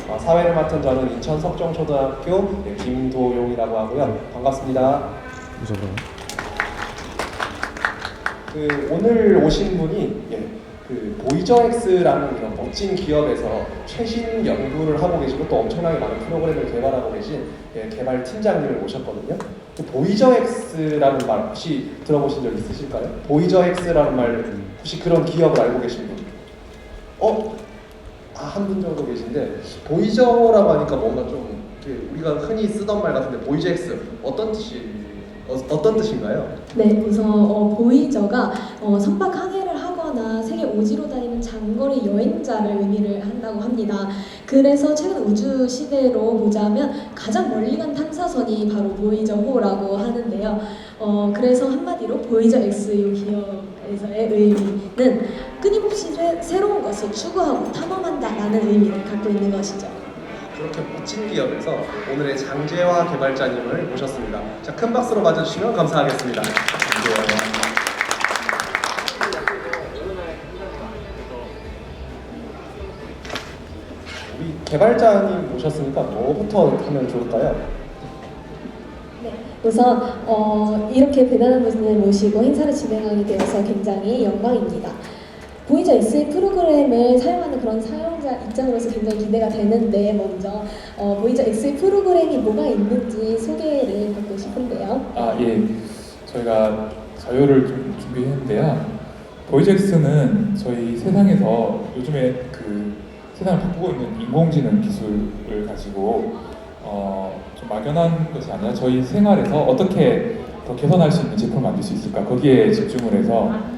사회를 맡은 저는 인천 석정초등학교 김도용이라고 하고요. 반갑습니다. 오늘 오신 분이 보이저엑스라는 이런 멋진 기업에서 최신 연구를 하고 계시고 또 엄청나게 많은 프로그램을 개발하고 계신 개발 팀장님을 모셨거든요. 보이저엑스라는 말 혹시 들어보신 적 있으실까요? 보이저엑스라는 말 혹시 그런 기업을 알고 계신 분? 한 분 정도 계신데, 보이저라고 하니까 뭔가 좀 우리가 흔히 쓰던 말 같은데 보이저엑스 어떤 뜻인가요? 네, 우선 보이저가 선박 항해를 하거나 세계 오지로 다니는 장거리 여행자를 의미를 한다고 합니다. 그래서 최근 우주 시대로 보자면 가장 멀리 간 탐사선이 바로 보이저호라고 하는데요. 그래서 한마디로 보이저 X 이 기업에서의 의미는 끊임없이 새로운 것을 추구하고 탐험한다라는 의미를 갖고 있는 것이죠. 그렇게 멋진 기업에서 오늘의 장재화 개발자님을 모셨습니다. 자, 큰 박수로 맞아주시면 감사하겠습니다. 우리 개발자님 모셨으니까 뭐부터 하면 좋을까요? 네, 우선 이렇게 대단한 분을 모시고 행사를 진행하게 되어서 굉장히 영광입니다. 보이저 X 프로그램을 사용하는 그런 사용자 입장으로서 굉장히 기대가 되는데, 먼저 보이저 X 프로그램이 뭐가 있는지 소개를 받고 싶은데요. 저희가 자료를 좀 준비했는데요. 보이저 X는 저희 세상에서 요즘에 세상을 바꾸고 있는 인공지능 기술을 가지고 좀 막연한 것이 아니라 저희 생활에서 어떻게 더 개선할 수 있는 제품을 만들 수 있을까, 거기에 집중을 해서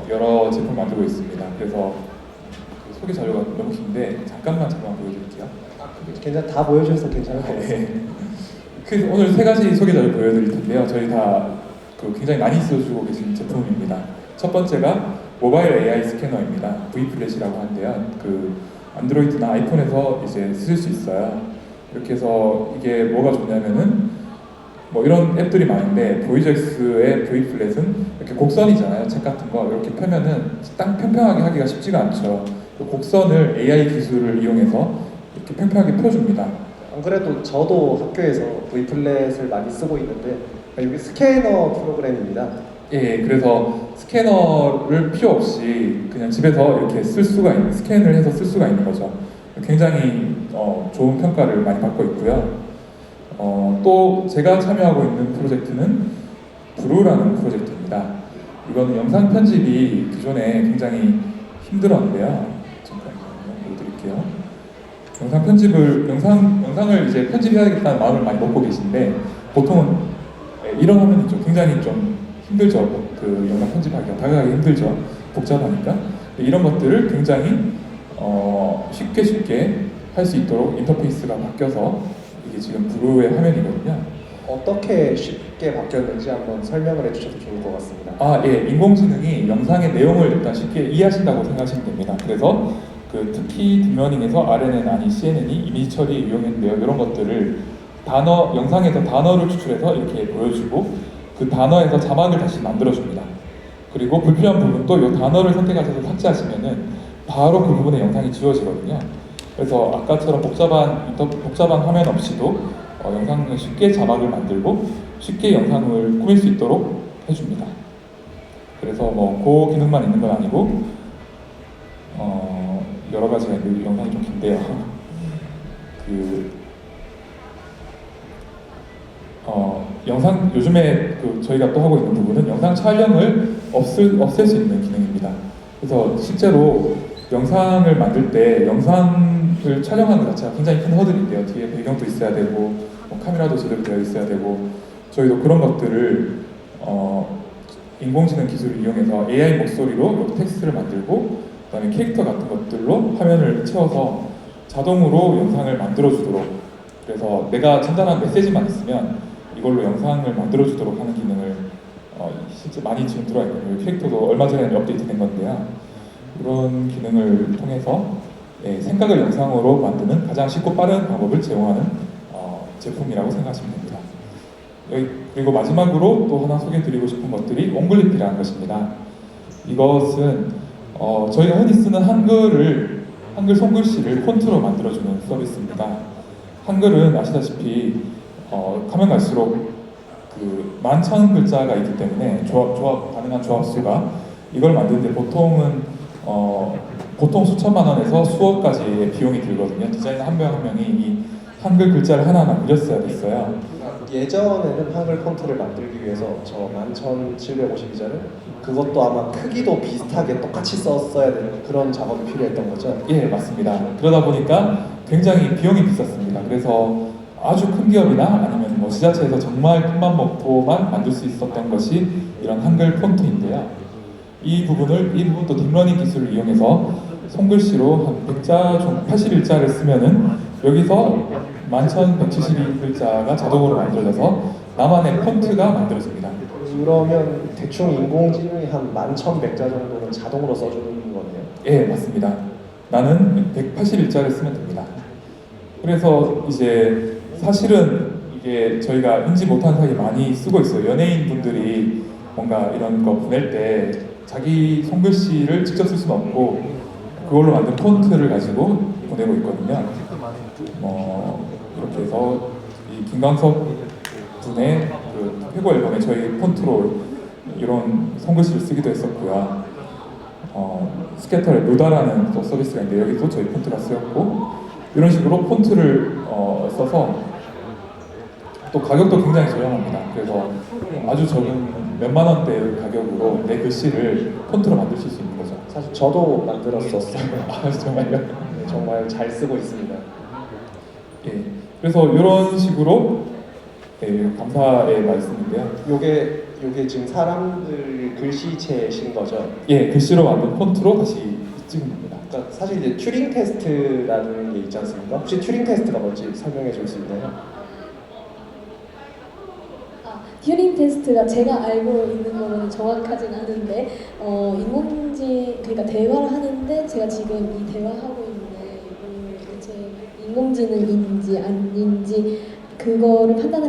여러 제품을 만들고 있습니다. 그래서 소개 자료가 너무 긴데 잠깐만 보여드릴게요. 괜찮, 다 보여주셔서 괜찮을 것 같아요. 그래서 오늘 세 가지 소개 자료 보여드릴 텐데요. 저희 다 굉장히 많이 써주고 계신 제품입니다. 첫 번째가 모바일 AI 스캐너입니다. V플래시라고 하는데요. 안드로이드나 아이폰에서 이제 쓸 수 있어요. 이렇게 해서 이게 뭐가 좋냐면은 이런 앱들이 많은데, 보이저엑스의 V플랫은 이렇게 곡선이잖아요. 책 같은 거 이렇게 펴면은 딱 평평하게 하기가 쉽지가 않죠. 곡선을 AI 기술을 이용해서 이렇게 평평하게 펴줍니다. 안 그래도 저도 학교에서 V플랫을 많이 쓰고 있는데, 여기 스캐너 프로그램입니다. 그래서 스캐너를 필요 없이 그냥 집에서 이렇게 스캔을 해서 쓸 수가 있는 거죠. 굉장히 좋은 평가를 많이 받고 있고요. 또 제가 참여하고 있는 프로젝트는 브루라는 프로젝트입니다. 이거는 영상 편집이 기존에 굉장히 힘들었는데요. 잠깐만요, 보여드릴게요. 영상을 이제 편집해야겠다는 마음을 많이 먹고 계신데, 보통은 이런 화면이죠. 굉장히 좀 힘들죠. 영상 편집하기가 다가가기 힘들죠. 복잡하니까. 이런 것들을 굉장히 쉽게 할 수 있도록 인터페이스가 바뀌어서, 이게 지금 브루의 화면이거든요. 어떻게 쉽게 바뀌었는지 한번 설명을 해주셔도 좋을 것 같습니다. 인공지능이 영상의 내용을 일단 쉽게 이해하신다고 생각하시면 됩니다. 그래서 특히 딥러닝에서 RNN 아니 CNN이 이미지 처리 이용했는데요. 이런 것들을 영상에서 단어를 추출해서 이렇게 보여주고, 그 단어에서 자막을 다시 만들어줍니다. 그리고 불필요한 부분도 이 단어를 선택하셔서 삭제하시면은 바로 그 부분의 영상이 지워지거든요. 그래서 아까처럼 복잡한 화면 없이도 영상을 쉽게 자막을 만들고 쉽게 영상을 꾸밀 수 있도록 해줍니다. 그래서 그 기능만 있는 건 아니고 여러 가지가 있는데, 영상이 좀 긴데요. 요즘에 저희가 또 하고 있는 부분은 영상 촬영을 없앨 수 있는 기능입니다. 그래서 실제로 영상을 만들 때 영상을 촬영하는 것 자체가 굉장히 큰 허들인데요. 뒤에 배경도 있어야 되고 카메라도 제대로 되어 있어야 되고, 저희도 그런 것들을 인공지능 기술을 이용해서 AI 목소리로 텍스트를 만들고, 그다음에 캐릭터 같은 것들로 화면을 채워서 자동으로 영상을 만들어주도록, 그래서 내가 전달한 메시지만 있으면 이걸로 영상을 만들어주도록 하는 기능을 실제 많이 지금 들어와 있거든요. 캐릭터도 얼마 전에 업데이트된 건데요. 이런 기능을 통해서 생각을 영상으로 만드는 가장 쉽고 빠른 방법을 제공하는 제품이라고 생각하시면 됩니다. 그리고 마지막으로 또 하나 소개해드리고 싶은 것들이 옹글리피라는 것입니다. 이것은 저희가 흔히 쓰는 한글을 한글 손글씨를 폰트로 만들어주는 서비스입니다. 한글은 아시다시피 가면 갈수록 그 11,000글자가 있기 때문에 조합 가능한 조합 수가 이걸 만드는데 보통 수천만 원에서 수억까지의 비용이 들거든요. 디자이너 한 명 한 명이 이 한글 글자를 하나하나 그렸어야 됐어요. 예전에는 한글 폰트를 만들기 위해서 저 11,752자를 그것도 아마 크기도 비슷하게 똑같이 썼어야 되는 그런 작업이 필요했던 거죠. 예, 맞습니다. 그러다 보니까 굉장히 비용이 비쌌습니다. 그래서 아주 큰 기업이나 아니면 뭐 지자체에서 정말 큰맘 먹고만 만들 수 있었던 것이 이런 한글 폰트인데요. 이 부분도 딥러닝 기술을 이용해서 손글씨로 한 100자, 81자를 쓰면은 여기서 11,172글자가 자동으로 만들어져서 나만의 폰트가 만들어집니다. 그러면 대충 인공지능이 한 11,100자 정도는 자동으로 써주는 거네요. 예, 맞습니다. 나는 181자를 쓰면 됩니다. 그래서 이제 사실은 이게 저희가 인지 못한 사이에 많이 쓰고 있어요. 연예인 분들이 뭔가 이런 거 보낼 때 자기 손글씨를 직접 쓸 수는 없고 그걸로 만든 폰트를 가지고 보내고 있거든요. 이렇게 해서 이 김광석 분의 그 회고 앨범에 저희 폰트로 이런 손글씨를 쓰기도 했었고요. 스캐터의 묘다라는 또 서비스가 있는데 여기도 저희 폰트가 쓰였고 이런 식으로 폰트를 써서 또 가격도 굉장히 저렴합니다. 그래서 아주 적은 몇만 원대 가격으로 내 글씨를 폰트로 만드실 수 있는 거죠. 사실 저도 만들었었어요. 아, 정말요? 네, 정말 잘 쓰고 있습니다. 예. 그래서 이런 식으로 감사의 말씀인데요. 요게 지금 사람들 글씨체신 거죠? 예, 글씨로 만든 폰트로 다시 찍은 겁니다. 그러니까 사실 이제 튜링 테스트라는 게 있지 않습니까? 혹시 튜링 테스트가 뭔지 설명해 줄 수 있나요? 튜링 테스트가 제가 알고 있는 거는 정확하진 않은데 그러니까 대화를 하는데 제가 지금 이 대화하고 있는 제 인공지능인지 아닌지 그거를 판단을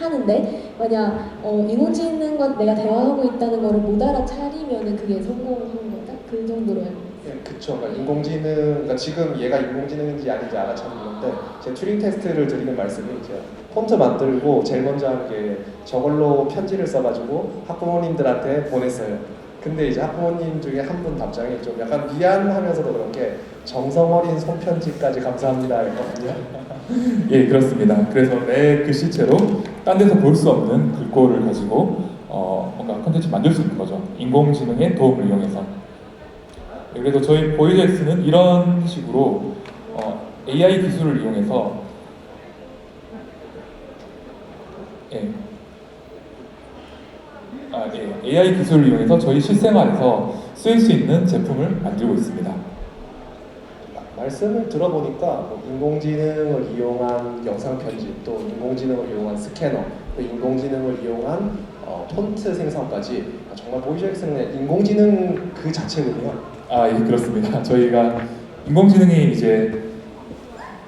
하는데 만약 인공지능과 내가 대화하고 있다는 거를 못 알아차리면은 그게 성공한 거다? 그 정도로 알고 있어요. 네, 그쵸. 그러니까 그러니까 지금 얘가 인공지능인지 아닌지 알아차리는데 제 튜링 테스트를 드리는 말씀이 이제 폰트 만들고 제일 먼저 한 게 저걸로 편지를 써가지고 학부모님들한테 보냈어요. 근데 이제 학부모님 중에 한 분 답장이 좀 약간 미안하면서도 그런 게 정성 어린 손편지까지 감사합니다 했거든요. 예, 그렇습니다. 그래서 내 글씨체로 딴 데서 볼 수 없는 글꼴을 가지고 뭔가 컨텐츠 만들 수 있는 거죠. 인공지능의 도움을 이용해서. 네, 그래서 저희 보이젝스는 이런 식으로 AI 기술을 이용해서 AI 기술을 이용해서 저희 실생활에서 쓰일 수 있는 제품을 만들고 있습니다. 말씀을 들어보니까 뭐 인공지능을 이용한 영상 편집, 또 인공지능을 이용한 스캐너, 또 인공지능을 이용한 폰트 생성까지 정말 보이젝스는 인공지능 그 자체군요. 아, 예, 그렇습니다. 저희가 인공지능이 이제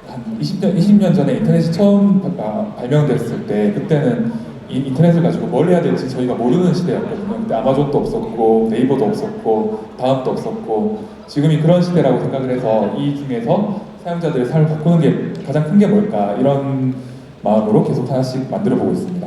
한 20년 전에 인터넷이 처음 발명됐을 때 그때는 이 인터넷을 가지고 뭘 해야 될지 저희가 모르는 시대였거든요. 그때 아마존도 없었고 네이버도 없었고 다음도 없었고 지금이 그런 시대라고 생각을 해서 이 중에서 사용자들의 삶을 바꾸는 게 가장 큰 게 뭘까 이런 마음으로 계속 하나씩 만들어 보고 있습니다.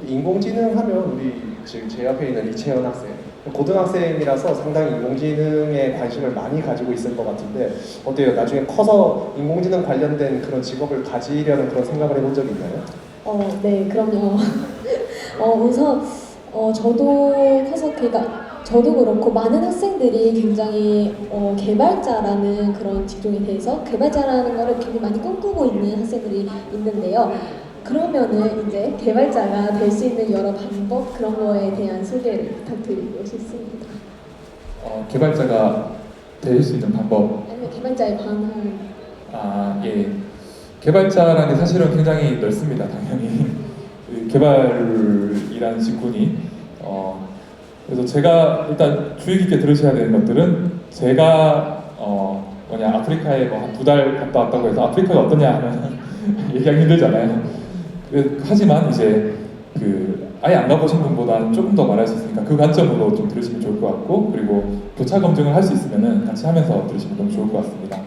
인공지능 하면 우리 지금 제 옆에 있는 이채연 학생 고등학생이라서 상당히 인공지능에 관심을 많이 가지고 있을 것 같은데 어때요? 나중에 커서 인공지능 관련된 그런 직업을 가지려는 그런 생각을 해본 적이 있나요? 네, 그럼요. 우선 저도 커서 저도 그렇고 많은 학생들이 굉장히 개발자라는 그런 직종에 대해서 개발자라는 거를 굉장히 많이 꿈꾸고 있는 학생들이 있는데요. 그러면은 이제 개발자가 될 수 있는 여러 방법 그런 거에 대한 소개를 부탁드리고 싶습니다. 개발자가 될 수 있는 방법. 아니면 개발자에 관한. 예. 개발자라는 게 사실은 굉장히 넓습니다. 당연히 그 개발이라는 직군이. 그래서 제가 일단 주의 깊게 들으셔야 되는 것들은 제가 아프리카에 뭐 한 2달 갔다 왔다고 해서 아프리카가 어떠냐 하면 얘기하기 힘들잖아요. 하지만 이제 그 아예 안 가보신 분보다는 조금 더 말할 수 있으니까 그 관점으로 좀 들으시면 좋을 것 같고, 그리고 교차 검증을 할 수 있으면은 같이 하면서 들으시면 너무 좋을 것 같습니다.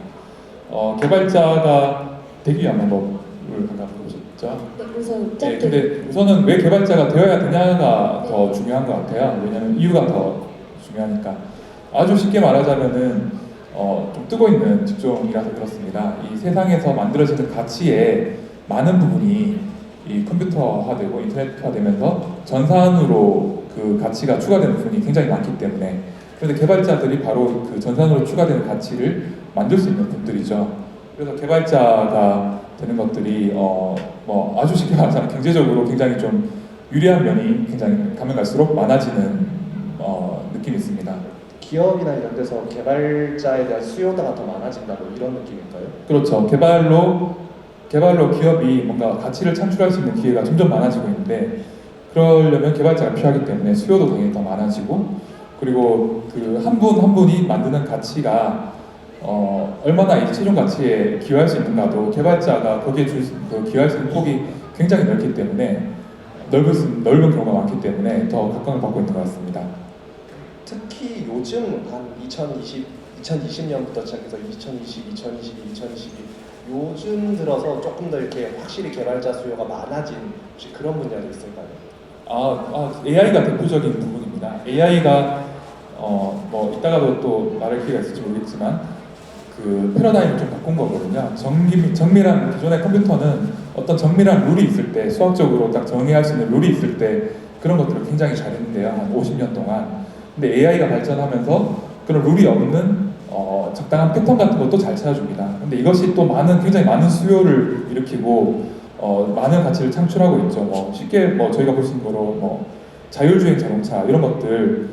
개발자가 되기 위한 방법을 잠깐 보셨죠? 네, 우선 네, 짧게. 근데 우선은 왜 개발자가 되어야 되냐가 네. 더 중요한 것 같아요. 왜냐하면 이유가 더 중요하니까. 아주 쉽게 말하자면은 좀 뜨고 있는 직종이라서 그렇습니다. 이 세상에서 만들어지는 가치의 많은 부분이 이 컴퓨터화되고 인터넷화되면서 전산으로 그 가치가 추가되는 부분이 굉장히 많기 때문에, 그런데 개발자들이 바로 그 전산으로 추가되는 가치를 만들 수 있는 분들이죠. 그래서 개발자가 되는 것들이 뭐 아주 쉽게 말하자면 경제적으로 굉장히 좀 유리한 면이 굉장히 가면 갈수록 많아지는 느낌이 있습니다. 기업이나 이런 데서 개발자에 대한 수요가 더 많아진다고 이런 느낌일까요? 그렇죠. 개발로 기업이 뭔가 가치를 창출할 수 있는 기회가 점점 많아지고 있는데, 그러려면 개발자가 필요하기 때문에 수요도 당연히 더 많아지고, 그리고 그 한 분 한 분이 만드는 가치가 얼마나 이 최종 가치에 기여할 수 있는가도 개발자가 거기에 기여할 수 있는 폭이 굉장히 넓기 때문에 넓은 경우가 많기 때문에 더 각광을 받고 있는 것 같습니다. 특히 요즘 한 2020년부터 시작해서 2020, 2022, 2022 요즘 들어서 조금 더 이렇게 확실히 개발자 수요가 많아진 혹시 그런 분야도 있을까요? AI가 대표적인 부분입니다. AI가 뭐 이따가도 또 말할 기회가 있을지 모르겠지만 그 패러다임을 좀 바꾼 거거든요. 정밀한 기존의 컴퓨터는 어떤 정밀한 룰이 있을 때, 수학적으로 딱 정의할 수 있는 룰이 있을 때 그런 것들을 굉장히 잘했는데요. 한 50년 동안. 근데 AI가 발전하면서 그런 룰이 없는 적당한 패턴 같은 것도 잘 찾아줍니다. 근데 이것이 또 굉장히 많은 수요를 일으키고 많은 가치를 창출하고 있죠. 쉽게 저희가 볼 수 있는 거로 자율주행 자동차 이런 것들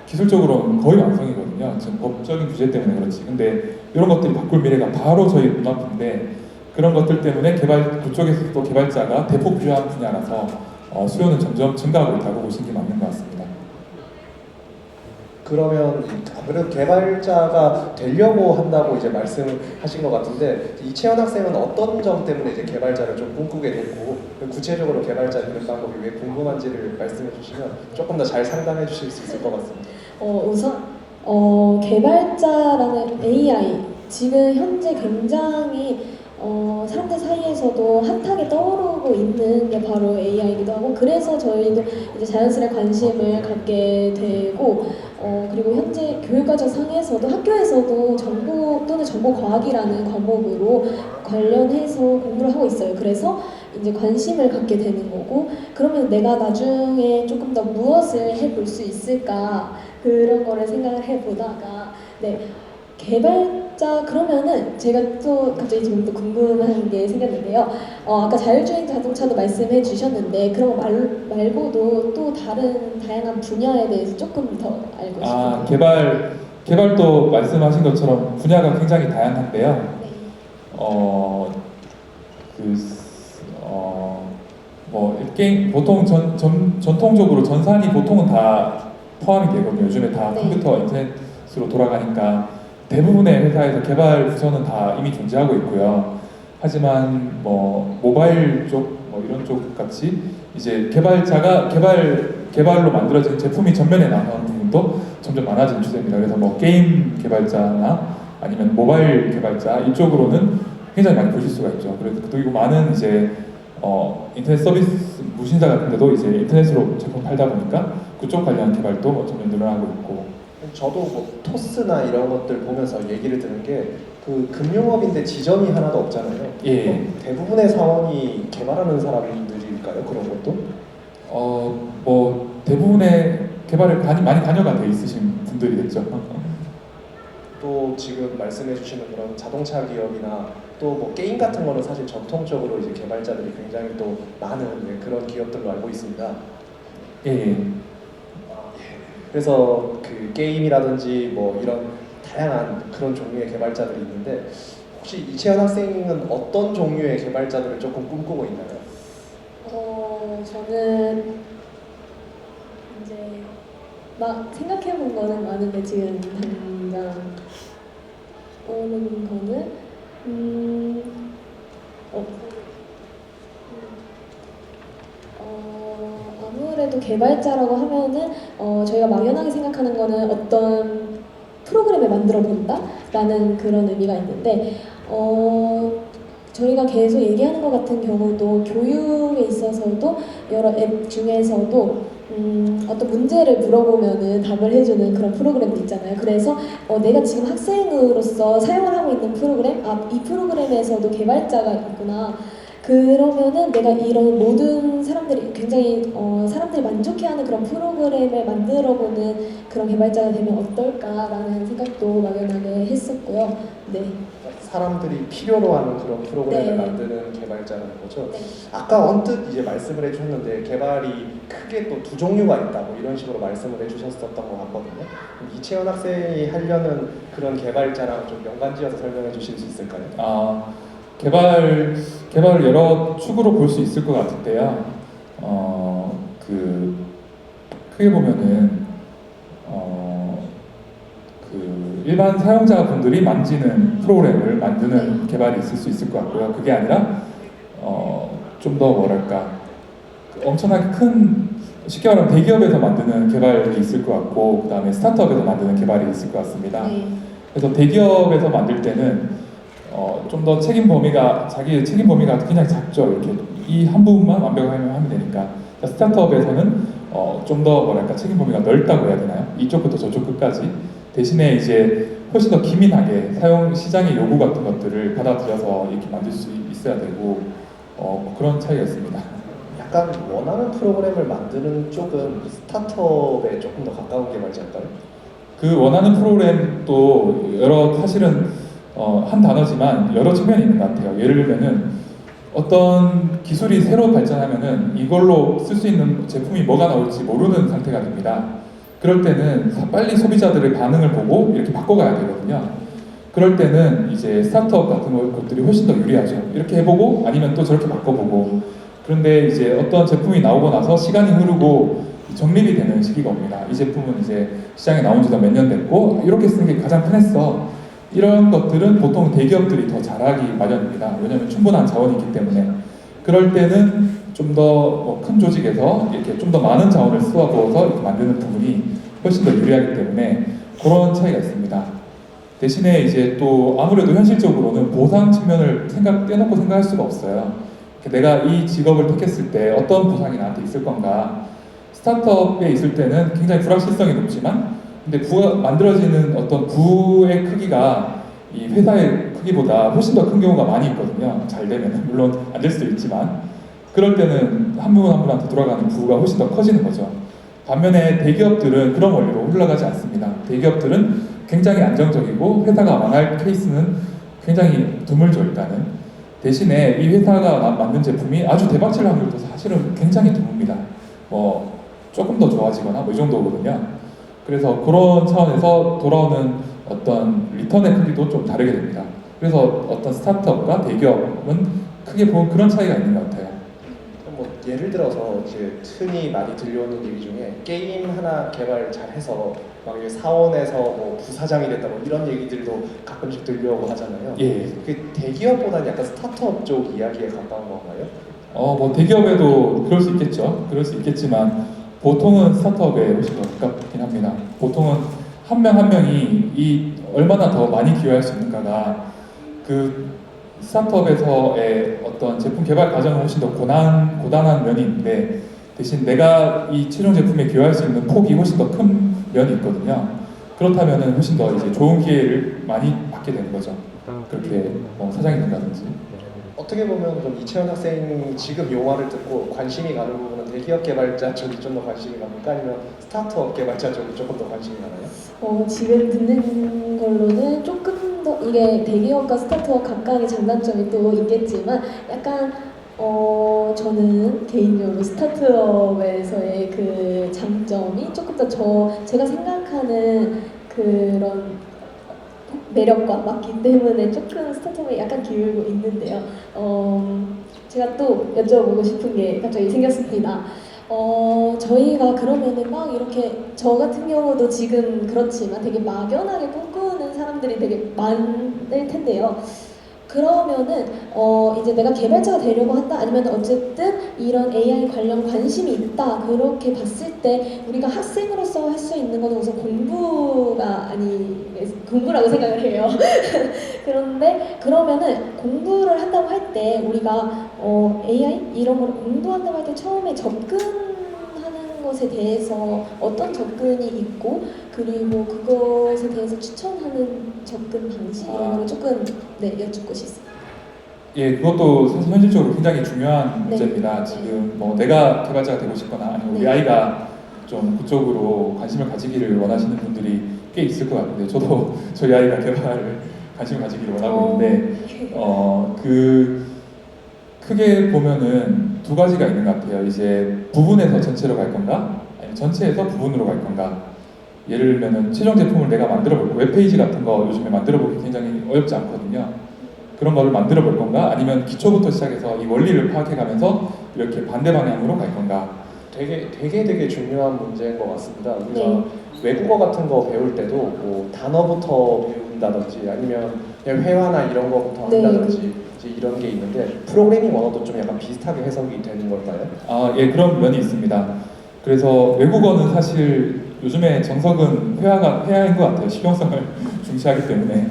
기술적으로는 거의 완성이거든요. 지금 법적인 규제 때문에 그렇지. 근데 이런 것들이 바꿀 미래가 바로 저희 눈앞인데, 그런 것들 때문에 그쪽에서 또 개발자가 대폭 필요한 분야라서 수요는 점점 증가하고 있다고 보시는 게 맞는 것 같습니다. 그러면 아무래도 개발자가 되려고 한다고 이제 말씀하신 것 같은데, 이채연 학생은 어떤 점 때문에 이제 개발자를 좀 꿈꾸게 됐고, 구체적으로 개발자 되는 방법이 왜 궁금한지를 말씀해 주시면 조금 더 잘 상담해 주실 수 있을 것 같습니다. 우선 개발자라는 AI 지금 현재 굉장히 사람들 사이에서도 핫하게 떠오르고 있는 게 바로 AI이기도 하고, 그래서 저희도 이제 자연스레 관심을 갖게 되고, 그리고 현재 교육과정 상에서도 학교에서도 정보 또는 정보과학이라는 과목으로 관련해서 공부를 하고 있어요. 그래서 이제 관심을 갖게 되는 거고, 그러면 내가 나중에 조금 더 무엇을 해볼 수 있을까, 그런 거를 생각을 해보다가, 네, 개발자 그러면은 제가 또 갑자기 지금 또 궁금한 게 생겼는데요. 아까 자율주행 자동차도 말씀해 주셨는데, 그런 거 말고도 또 다른 다양한 분야에 대해서 조금 더 알고 싶어요. 개발도 말씀하신 것처럼 분야가 굉장히 다양한데요. 네. 게임 보통 전통적으로 전산이 보통은 다 포함이 되거든요. 요즘에 다 네. 컴퓨터 인터넷으로 돌아가니까 대부분의 회사에서 개발 부서는 다 이미 존재하고 있고요. 하지만 모바일 쪽 이런 쪽 같이 이제 개발로 만들어진 제품이 전면에 나가는 부분도 점점 많아지는 추세입니다. 그래서 게임 개발자나 아니면 모바일 개발자 이쪽으로는 굉장히 많이 보실 수가 있죠. 그리고 많은 이제 인터넷 서비스 무신사 같은 데도 이제 인터넷으로 제품 팔다 보니까 그쪽 관련 개발도 점점 늘어나고 있고. 저도 토스나 이런 것들 보면서 얘기를 드는 게, 그 금융업인데 지점이 하나도 없잖아요. 예. 대부분의 사원이 개발하는 사람들일까요? 그런 것도? 대부분의 개발에 많이 관여가 돼 있으신 분들이겠죠. 또 지금 말씀해주시는 그런 자동차 기업이나 또 게임 같은 거는 사실 전통적으로 이제 개발자들이 굉장히 또 많은 그런 기업들로 알고 있습니다. 예. 그래서 그 게임이라든지 이런 다양한 그런 종류의 개발자들이 있는데, 혹시 이채연 학생은 어떤 종류의 개발자들을 조금 꿈꾸고 있나요? 저는 이제 막 생각해본 거는 많은데 지금 당장 떠오르는 거는 아무래도 개발자라고 하면은 저희가 막연하게 생각하는 거는 어떤 프로그램을 만들어 본다라는 그런 의미가 있는데 저희가 계속 얘기하는 것 같은 경우도 교육에 있어서도 여러 앱 중에서도 어떤 문제를 물어보면은 답을 해주는 그런 프로그램도 있잖아요. 그래서 내가 지금 학생으로서 사용을 하고 있는 프로그램, 이 프로그램에서도 개발자가 있구나. 그러면은 내가 이런 모든 사람들이 굉장히 사람들이 만족해하는 그런 프로그램을 만들어보는 그런 개발자가 되면 어떨까라는 생각도 막연하게 했었고요. 네. 사람들이 필요로 하는 그런 프로그램을 네. 만드는 개발자라는 거죠. 네. 아까 언뜻 이제 말씀을 해주셨는데 개발이 크게 또 두 종류가 있다 뭐 이런 식으로 말씀을 해주셨었던 것 같거든요. 그럼 이채원 학생이 하려는 그런 개발자랑 좀 연관지어서 설명해 주실 수 있을까요? 개발을 여러 축으로 볼 수 있을 것 같은데요. 크게 보면은 일반 사용자분들이 만지는 프로그램을 만드는 개발이 있을 수 있을 것 같고요. 그게 아니라 좀 더 뭐랄까 엄청나게 큰 쉽게 말하면 대기업에서 만드는 개발이 있을 것 같고 그 다음에 스타트업에서 만드는 개발이 있을 것 같습니다. 네. 그래서 대기업에서 만들 때는 좀 더 자기의 책임 범위가 굉장히 작죠. 이렇게 이 한 부분만 완벽하게 하면 되니까. 스타트업에서는 좀 더 뭐랄까 책임 범위가 넓다고 해야 되나요? 이쪽부터 저쪽 끝까지. 대신에 이제 훨씬 더 기민하게 사용 시장의 요구 같은 것들을 받아들여서 이렇게 만들 수 있어야 되고 그런 차이가 있습니다. 약간 원하는 프로그램을 만드는 쪽은 스타트업에 조금 더 가까운 개발자일까요? 그 원하는 프로그램도 사실은 한 단어지만 여러 측면이 있는 것 같아요. 예를 들면은 어떤 기술이 새로 발전하면은 이걸로 쓸 수 있는 제품이 뭐가 나올지 모르는 상태가 됩니다. 그럴 때는 빨리 소비자들의 반응을 보고 이렇게 바꿔가야 되거든요. 그럴 때는 이제 스타트업 같은 것들이 훨씬 더 유리하죠. 이렇게 해보고 아니면 또 저렇게 바꿔보고. 그런데 이제 어떤 제품이 나오고 나서 시간이 흐르고 정립이 되는 시기가 옵니다. 이 제품은 이제 시장에 나온 지도 몇 년 됐고 이렇게 쓰는 게 가장 편했어. 이런 것들은 보통 대기업들이 더 잘하기 마련입니다. 왜냐하면 충분한 자원이 있기 때문에. 그럴 때는 좀 더 큰 조직에서 이렇게 좀 더 많은 자원을 쏟아부어서 이렇게 만드는 부분이 훨씬 더 유리하기 때문에 그런 차이가 있습니다. 대신에 이제 또 아무래도 현실적으로는 보상 측면을 떼놓고 생각할 수가 없어요. 내가 이 직업을 택했을 때 어떤 보상이 나한테 있을 건가. 스타트업에 있을 때는 굉장히 불확실성이 높지만 근데 만들어지는 어떤 부의 크기가 이 회사의 크기보다 훨씬 더 큰 경우가 많이 있거든요. 잘 되면 물론 안 될 수도 있지만 그럴 때는 한 분 한 분한테 돌아가는 부가 훨씬 더 커지는 거죠. 반면에 대기업들은 그런 원리로 흘러가지 않습니다. 대기업들은 굉장히 안정적이고 회사가 망할 케이스는 굉장히 드물죠. 일단은 대신에 이 회사가 만든 제품이 아주 대박칠 확률도 사실은 굉장히 드뭅니다. 조금 더 좋아지거나 이 정도거든요. 그래서 그런 차원에서 돌아오는 어떤 리턴의 크기도 좀 다르게 됩니다. 그래서 어떤 스타트업과 대기업은 크게 보면 그런 차이가 있는 것 같아요. 뭐 예를 들어서 이제 흔히 많이 들려오는 얘기 중에 게임 하나 개발 잘해서 막 이게 사원에서 뭐 부사장이 됐다 뭐 이런 얘기들도 가끔씩 들려오고 하잖아요. 예. 그 대기업보다는 약간 스타트업 쪽 이야기에 가까운 건가요? 대기업에도 그럴 수 있겠죠. 그럴 수 있겠지만 보통은 스타트업에 훨씬 더 가깝긴 합니다. 보통은 한 명 한 명이 얼마나 더 많이 기여할 수 있는가가 그 스타트업에서의 어떤 제품 개발 과정은 훨씬 더 고단한 면이 있는데 대신 내가 이 최종 제품에 기여할 수 있는 폭이 훨씬 더 큰 면이 있거든요. 그렇다면 훨씬 더 이제 좋은 기회를 많이 받게 되는 거죠. 그렇게 사장이 된다든지. 어떻게 보면 그럼 이채원 학생이 지금 용어를 듣고 관심이 가는 부분은 대기업 개발자 쪽이 좀 더 관심이 갑니까? 아니면 스타트업 개발자 쪽이 조금 더 관심이 가나요? 지금 듣는 걸로는 조금 더 이게 대기업과 스타트업 각각의 장단점이 또 있겠지만 약간 저는 개인적으로 스타트업에서의 그 장점이 조금 더 제가 생각하는 그런 매력과 맞기 때문에 조금 스타트업에 약간 기울고 있는데요. 제가 또 여쭤보고 싶은 게 갑자기 생겼습니다. 저희가 그러면은 막 이렇게 저 같은 경우도 지금 그렇지만 되게 막연하게 꿈꾸는 사람들이 되게 많을 텐데요. 그러면은 이제 내가 개발자가 되려고 한다 아니면 어쨌든 이런 AI 관련 관심이 있다 그렇게 봤을 때 우리가 학생으로서 할 수 있는 거는 우선 공부라고 생각을 해요. 그런데 그러면은 공부를 한다고 할 때 우리가 AI 이런 걸 공부한다고 할 때 처음에 접근하는 것에 대해서 어떤 접근이 있고 그리고 그것에 대해서 추천하는 접근 방식 이런 걸 조금 여쭙고 싶습니다. 예, 그것도 사실 현실적으로 굉장히 중요한 네. 문제입니다. 지금 뭐 내가 개발자가 되고 싶거나 아니면 우리 네. 아이가 좀 그쪽으로 관심을 가지기를 원하시는 분들이 꽤 있을 것 같은데 저도 저희 아이가 개발을 관심을 가지기를 원하고 있는데 그 크게 보면은 두 가지가 있는 것 같아요. 이제 부분에서 전체로 갈 건가 아니면 전체에서 부분으로 갈 건가. 예를 들면은 최종 제품을 내가 만들어 볼 거, 웹페이지 같은 거 요즘에 만들어 보기 굉장히 어렵지 않거든요. 그런 거를 만들어 볼 건가 아니면 기초부터 시작해서 이 원리를 파악해 가면서 이렇게 반대 방향으로 갈 건가. 되게 중요한 문제인 것 같습니다. 우리가 네. 외국어 같은 거 배울 때도 뭐 단어부터 배운다든지 아니면 그냥 회화나 이런 거부터 네. 한다든지 이제 이런 게 있는데 프로그래밍 언어도 좀 약간 비슷하게 해석이 되는 걸까요? 아, 예, 그런 면이 있습니다. 그래서 외국어는 사실 요즘에 정석은 회화인 것 같아요. 실용성을 중시하기 때문에.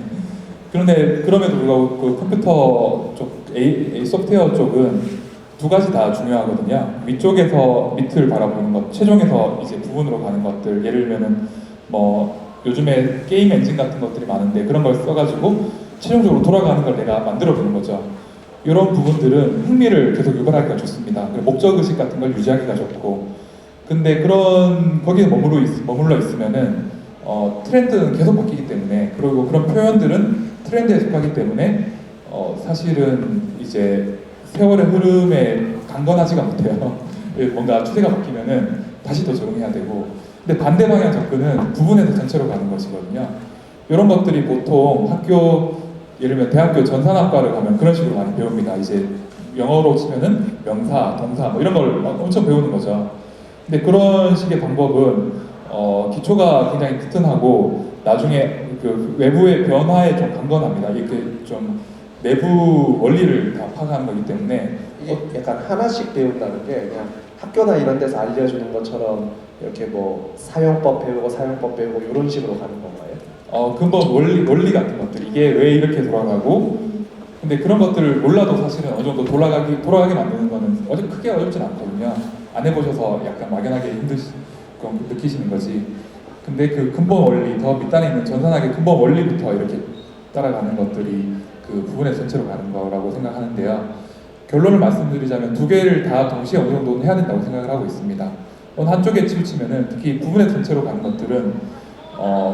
그런데 그럼에도 불구하고 그 컴퓨터 쪽, 소프트웨어 쪽은 두 가지 다 중요하거든요. 위쪽에서 밑을 바라보는 것, 최종에서 이제 부분으로 가는 것들. 예를 들면은 뭐 요즘에 게임 엔진 같은 것들이 많은데 그런 걸 써가지고 최종적으로 돌아가는 걸 내가 만들어 보는 거죠. 이런 부분들은 흥미를 계속 유발하기가 좋습니다. 그리고 목적 의식 같은 걸 유지하기가 좋고. 근데 그런 거기에 머물러 있으면은 트렌드는 계속 바뀌기 때문에 그리고 그런 표현들은 트렌드에 속하기 때문에 사실은 이제 세월의 흐름에 강건하지가 못해요. 뭔가 추세가 바뀌면은 다시 또 적응해야 되고. 근데 반대 방향 접근은 부분에서 전체로 가는 것이거든요. 이런 것들이 보통 예를 들면 대학교 전산학과를 가면 그런 식으로 많이 배웁니다. 이제 영어로 치면은 명사, 동사 뭐 이런 걸 엄청 배우는 거죠. 근데 그런 식의 방법은 기초가 굉장히 튼튼하고 나중에 그 외부의 변화에 좀 강건합니다. 이렇게 좀 내부 원리를 다 파악하는 거기 때문에 이게 약간 하나씩 배운다는 게 그냥 학교나 이런 데서 알려주는 것처럼 이렇게 뭐 사용법 배우고 이런 식으로 가는 건가요? 근본 원리 같은 것들 이게 왜 이렇게 돌아가고 근데 그런 것들을 몰라도 사실은 어느 정도 돌아가게 만드는 거는 크게 어렵진 않거든요. 안 해보셔서 약간 막연하게 느끼시는 거지. 근데 그 근본 원리, 더 밑단에 있는 전산학의 근본 원리부터 이렇게 따라가는 것들이 그 부분의 전체로 가는 거라고 생각하는데요. 결론을 말씀드리자면 두 개를 다 동시에 어느 정도는 해야 된다고 생각을 하고 있습니다. 어느 한쪽에 치우치면은 특히 부분의 전체로 가는 것들은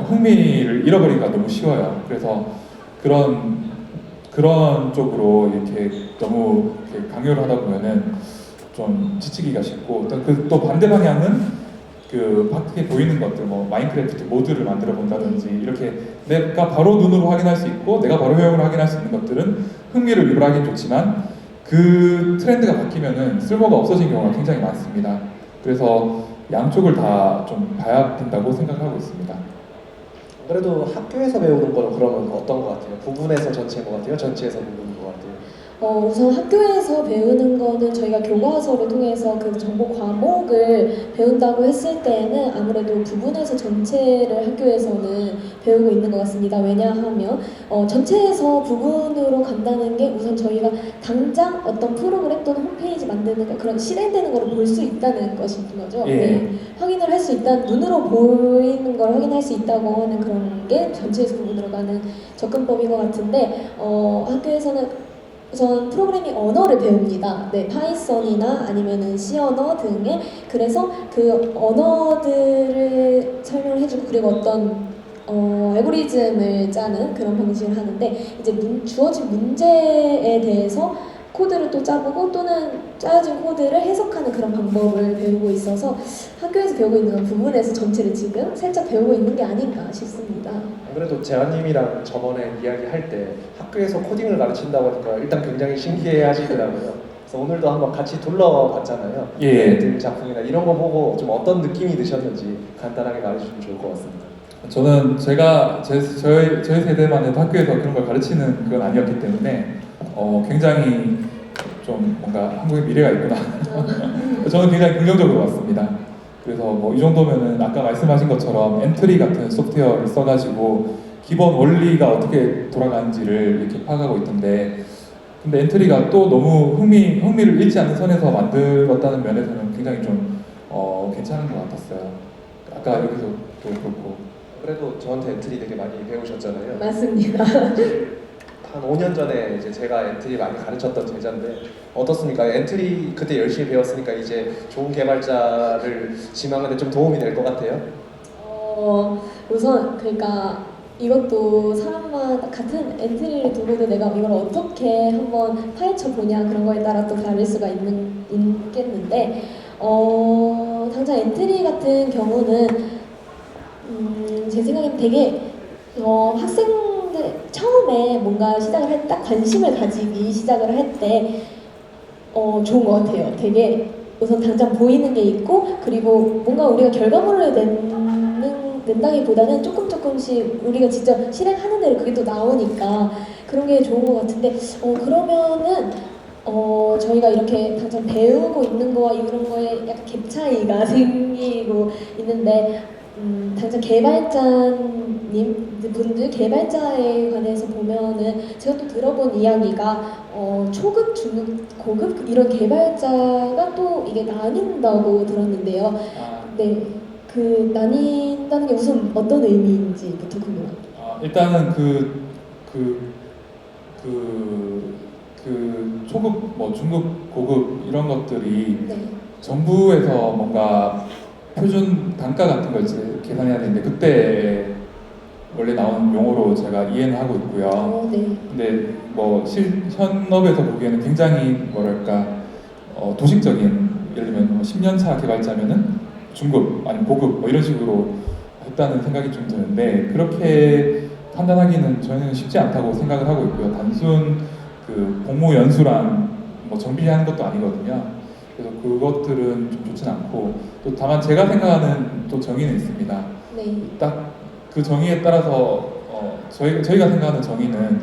흥미를 잃어버리기가 너무 쉬워요. 그래서 그런 쪽으로 이렇게 너무 이렇게 강요를 하다 보면은 좀 지치기가 쉽고 또 반대 방향은 그 밖에 보이는 것들 뭐 마인크래프트 모드를 만들어 본다든지 이렇게 내가 바로 눈으로 확인할 수 있고 내가 바로 효용을 확인할 수 있는 것들은 흥미를 유발하긴 좋지만 그 트렌드가 바뀌면은 쓸모가 없어진 경우가 굉장히 많습니다. 그래서 양쪽을 다 좀 봐야 된다고 생각하고 있습니다. 그래도 학교에서 배우는 거는 그러면 어떤 것 같아요? 부분에서 전체인 것 같아요? 전체에서 부분인 것 같아요? 우선 학교에서 배우는 거는 저희가 교과서를 통해서 그 정보 과목을 배운다고 했을 때에는 아무래도 부분에서 전체를 학교에서는 배우고 있는 것 같습니다. 왜냐하면 전체에서 부분으로 간다는 게 우선 저희가 당장 어떤 프로그램 또는 홈페이지 만드는 거 그런 실행되는 거를 볼 수 있다는 것인 거죠. 예. 네. 확인을 할 수 있다는 눈으로 보이는 걸 확인할 수 있다고 하는 그런 게 전체에서 부분으로 가는 접근법인 것 같은데 학교에서는 우선 프로그래밍 언어를 배웁니다. 네, 파이썬이나 아니면은 C 언어 등의 그래서 그 언어들을 설명을 해주고 그리고 어떤 알고리즘을 짜는 그런 방식을 하는데 이제 주어진 문제에 대해서 코드를 또 짜보고 또는 짜여진 코드를 해석하는 그런 방법을 배우고 있어서 학교에서 배우고 있는 건 부분에서 전체를 지금 살짝 배우고 있는 게 아닌가 싶습니다. 안 그래도 재환님이랑 저번에 이야기할 때 학교에서 코딩을 가르친다고 하니까 일단 굉장히 신기해 하시더라고요. 그래서 오늘도 한번 같이 둘러봤잖아요. 예. 애들 작품이나 이런 거 보고 좀 어떤 느낌이 드셨는지 간단하게 말해주시면 좋을 것 같습니다. 저는 제가 저희 세대만 해도 학교에서 그런 걸 가르치는 그건 아니었기 때문에 굉장히 좀 뭔가 한국의 미래가 있구나. 저는 굉장히 긍정적으로 봤습니다. 그래서 뭐 이 정도면은 아까 말씀하신 것처럼 엔트리 같은 소프트웨어를 써가지고 기본 원리가 어떻게 돌아가는지를 이렇게 파악하고 있던데, 근데 엔트리가 또 너무 흥미를 잃지 않는 선에서 만들었다는 면에서는 굉장히 좀 괜찮은 것 같았어요. 아까 여기서 또 그렇고. 그래도 저한테 엔트리 되게 많이 배우셨잖아요. 맞습니다. 한 5년 전에 이제 제가 엔트리 많이 가르쳤던 제자인데 어떻습니까? 엔트리 그때 열심히 배웠으니까 이제 좋은 개발자를 지망하는 데 좀 도움이 될 것 같아요. 우선 그러니까 이것도 사람마다 같은 엔트리를 두고도 내가 이걸 어떻게 한번 파헤쳐 보냐 그런 거에 따라 또 다를 수가 있겠는데 당장 엔트리 같은 경우는 제 생각엔 되게 학생들 처음에 뭔가 시작을 할 때 딱 관심을 가지기 시작을 할 때 좋은 것 같아요. 되게 우선 당장 보이는 게 있고 그리고 뭔가 우리가 결과물을 낸다기보다는 조금씩 우리가 직접 실행하는 대로 그게 또 나오니까 그런 게 좋은 것 같은데 그러면은 저희가 이렇게 당장 배우고 있는 거와 이런 거에 약간 갭 차이가 생기고 있는데 당장 개발자님 분들 개발자에 관해서 보면은 제가 또 들어본 이야기가 초급, 중급, 고급 이런 개발자가 또 이게 나뉜다고 들었는데요. 네, 그 나뉜다는 게 무슨 어떤 의미인지부터 궁금합니다. 일단은 초급, 뭐 중급, 고급 이런 것들이 네. 정부에서 뭔가 표준 단가 같은 걸 이제 계산해야 되는데 그때 원래 나온 용어로 제가 이해는 하고 있고요. 네. 근데 뭐 현업에서 보기에는 굉장히 뭐랄까 도식적인, 예를 들면 10년 차 개발자면은 중급 아니면 고급 뭐 이런 식으로 했다는 생각이 좀 드는데, 그렇게 판단하기는 저는 쉽지 않다고 생각을 하고 있고요. 단순 그 공모 연수랑 뭐 정비하는 것도 아니거든요. 그래서 그것들은 좀 좋진 않고, 또 다만 제가 생각하는 또 정의는 있습니다. 네. 딱 그 정의에 따라서 저희가 생각하는 정의는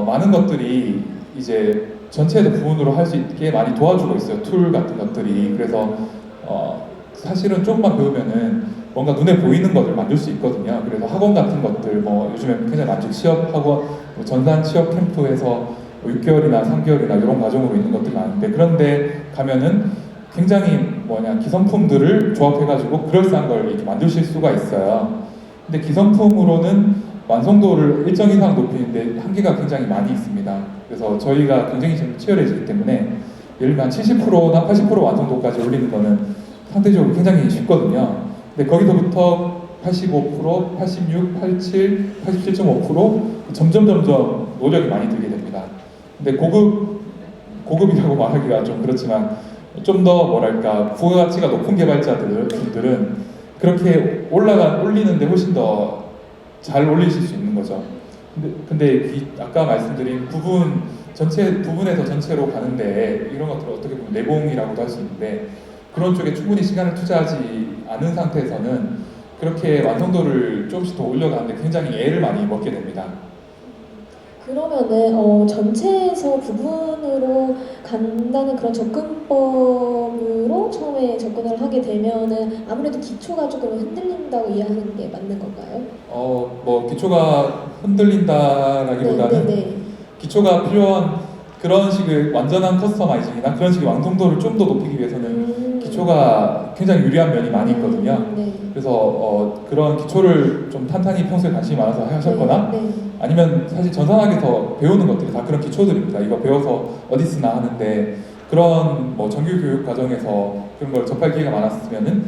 많은 것들이 이제 전체의 부분으로 할 수 있게 많이 도와주고 있어요. 툴 같은 것들이. 그래서 사실은 조금만 배우면은 뭔가 눈에 보이는 것을 만들 수 있거든요. 그래서 학원 같은 것들, 뭐 요즘에 굉장히 많죠. 취업 학원, 뭐 전산 취업 캠프에서 뭐 6개월이나 3개월이나 이런 과정으로 있는 것들이 많은데, 그런데 가면은 굉장히 기성품들을 조합해가지고 그럴싸한 걸 이렇게 만드실 수가 있어요. 근데 기성품으로는 완성도를 일정 이상 높이는데 한계가 굉장히 많이 있습니다. 그래서 저희가 경쟁이 좀 치열해지기 때문에 예를 들면 70%나 80% 완성도까지 올리는 거는 상대적으로 굉장히 쉽거든요. 근데 거기서부터 85%, 86, 87, 87.5% 점점 노력이 많이 들게 됩니다. 근데 고급이라고 말하기가 좀 그렇지만 좀 더 뭐랄까 부가가치가 높은 개발자들은 그렇게 올리는데 훨씬 더 잘 올리실 수 있는 거죠. 근데 아까 말씀드린 부분에서 전체로 가는데 이런 것들을 어떻게 보면 내공이라고도 할 수 있는데, 그런 쪽에 충분히 시간을 투자하지 않은 상태에서는 그렇게 완성도를 조금씩 더 올려가는데 굉장히 애를 많이 먹게 됩니다. 그러면은 전체에서 부분으로 간다는 그런 접근법으로 처음에 접근을 하게 되면은 아무래도 기초가 조금 흔들린다고 이해하는 게 맞는 건가요? 뭐 기초가 흔들린다라기보다는 네. 기초가 필요한 그런 식의 완전한 커스터마이징이나 그런 식의 완성도를 좀 더 높이기 위해서는 기초가 굉장히 유리한 면이 많이 있거든요. 네. 그래서 그런 기초를 좀 탄탄히 평소에 관심이 많아서 하셨거나 네. 아니면 사실 전산학에서 배우는 것들이 다 그런 기초들입니다. 이거 배워서 어디 쓰나 하는데, 그런 뭐 정규 교육 과정에서 그런 걸 접할 기회가 많았으면은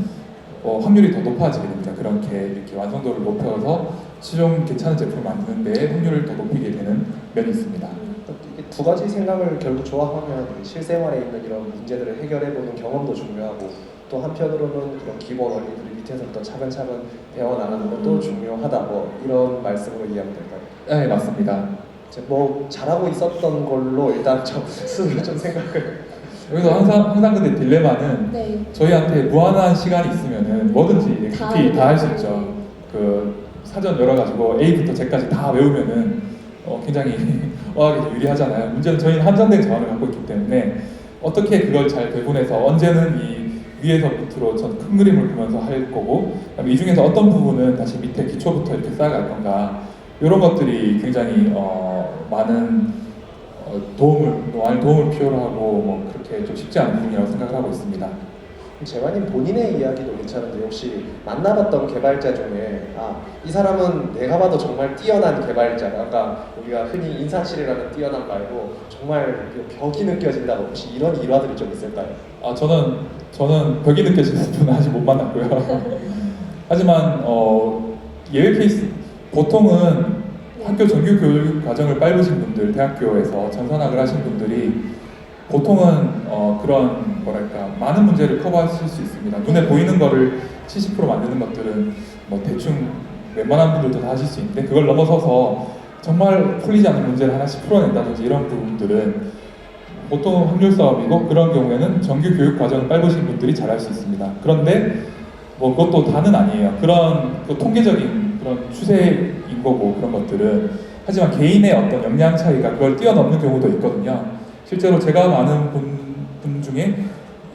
확률이 더 높아지게 됩니다. 그렇게 이렇게 완성도를 높여서 최종 괜찮은 제품을 만드는 데 확률을 더 높이게 되는 면이 있습니다. 이게 두 가지 생각을 결국 조합하면 실생활에 있는 이런 문제들을 해결해보는 경험도 중요하고, 또 한편으로는 그런 기본 원리들을 밑에서부터 차근차근 배워나가는 것도 중요하다, 뭐 이런 말씀으로 이해하면 될까요? 네, 맞습니다. 이제 뭐 잘하고 있었던 걸로 일단 좀 스스로 좀 생각을. 여기서 항상 근데 딜레마는 네. 저희한테 무한한 시간이 있으면은 뭐든지 깊이 다 할 수 있죠. 네. 사전 열어가지고 A부터 Z까지 다 외우면은 굉장히 어학에 유리하잖아요. 문제는 저희는 한정된 자원을 갖고 있기 때문에 어떻게 그걸 잘 배분해서 언제는 이 위에서 밑으로 전 큰 그림을 보면서 할 거고, 그다음에 이 중에서 어떤 부분은 다시 밑에 기초부터 이렇게 쌓아갈 건가, 이런 것들이 굉장히 많은 도움을 필요로 하고 뭐 그렇게 좀 쉽지 않은 부분이라고 생각을 하고 있습니다. 재환님 본인의 이야기도 괜찮은데 혹시 만나봤던 개발자 중에 이 사람은 내가 봐도 정말 뛰어난 개발자, 아까 우리가 흔히 인사실이라는 뛰어난 말고 정말 그 벽이 느껴진다, 혹시 이런 일화들이 좀 있을까요? 저는 벽이 느껴지는 분은 아직 못 만났고요. 하지만 예외 케이스, 보통은 학교 정규 교육 과정을 밟으신 분들, 대학교에서 전산학을 하신 분들이 보통은 그런 뭐랄까 많은 문제를 커버하실 수 있습니다. 눈에 보이는 거를 70% 만드는 것들은 뭐 대충 웬만한 분들도 다 하실 수 있는데, 그걸 넘어서서 정말 풀리지 않는 문제를 하나씩 풀어낸다든지 이런 부분들은 보통 확률 싸움이고, 그런 경우에는 정규 교육 과정을 밟으신 분들이 잘할 수 있습니다. 그런데 뭐 그것도 다는 아니에요. 그런 통계적인 그런 추세인 거고 그런 것들은. 하지만 개인의 어떤 역량 차이가 그걸 뛰어넘는 경우도 있거든요. 실제로 제가 아는 분 중에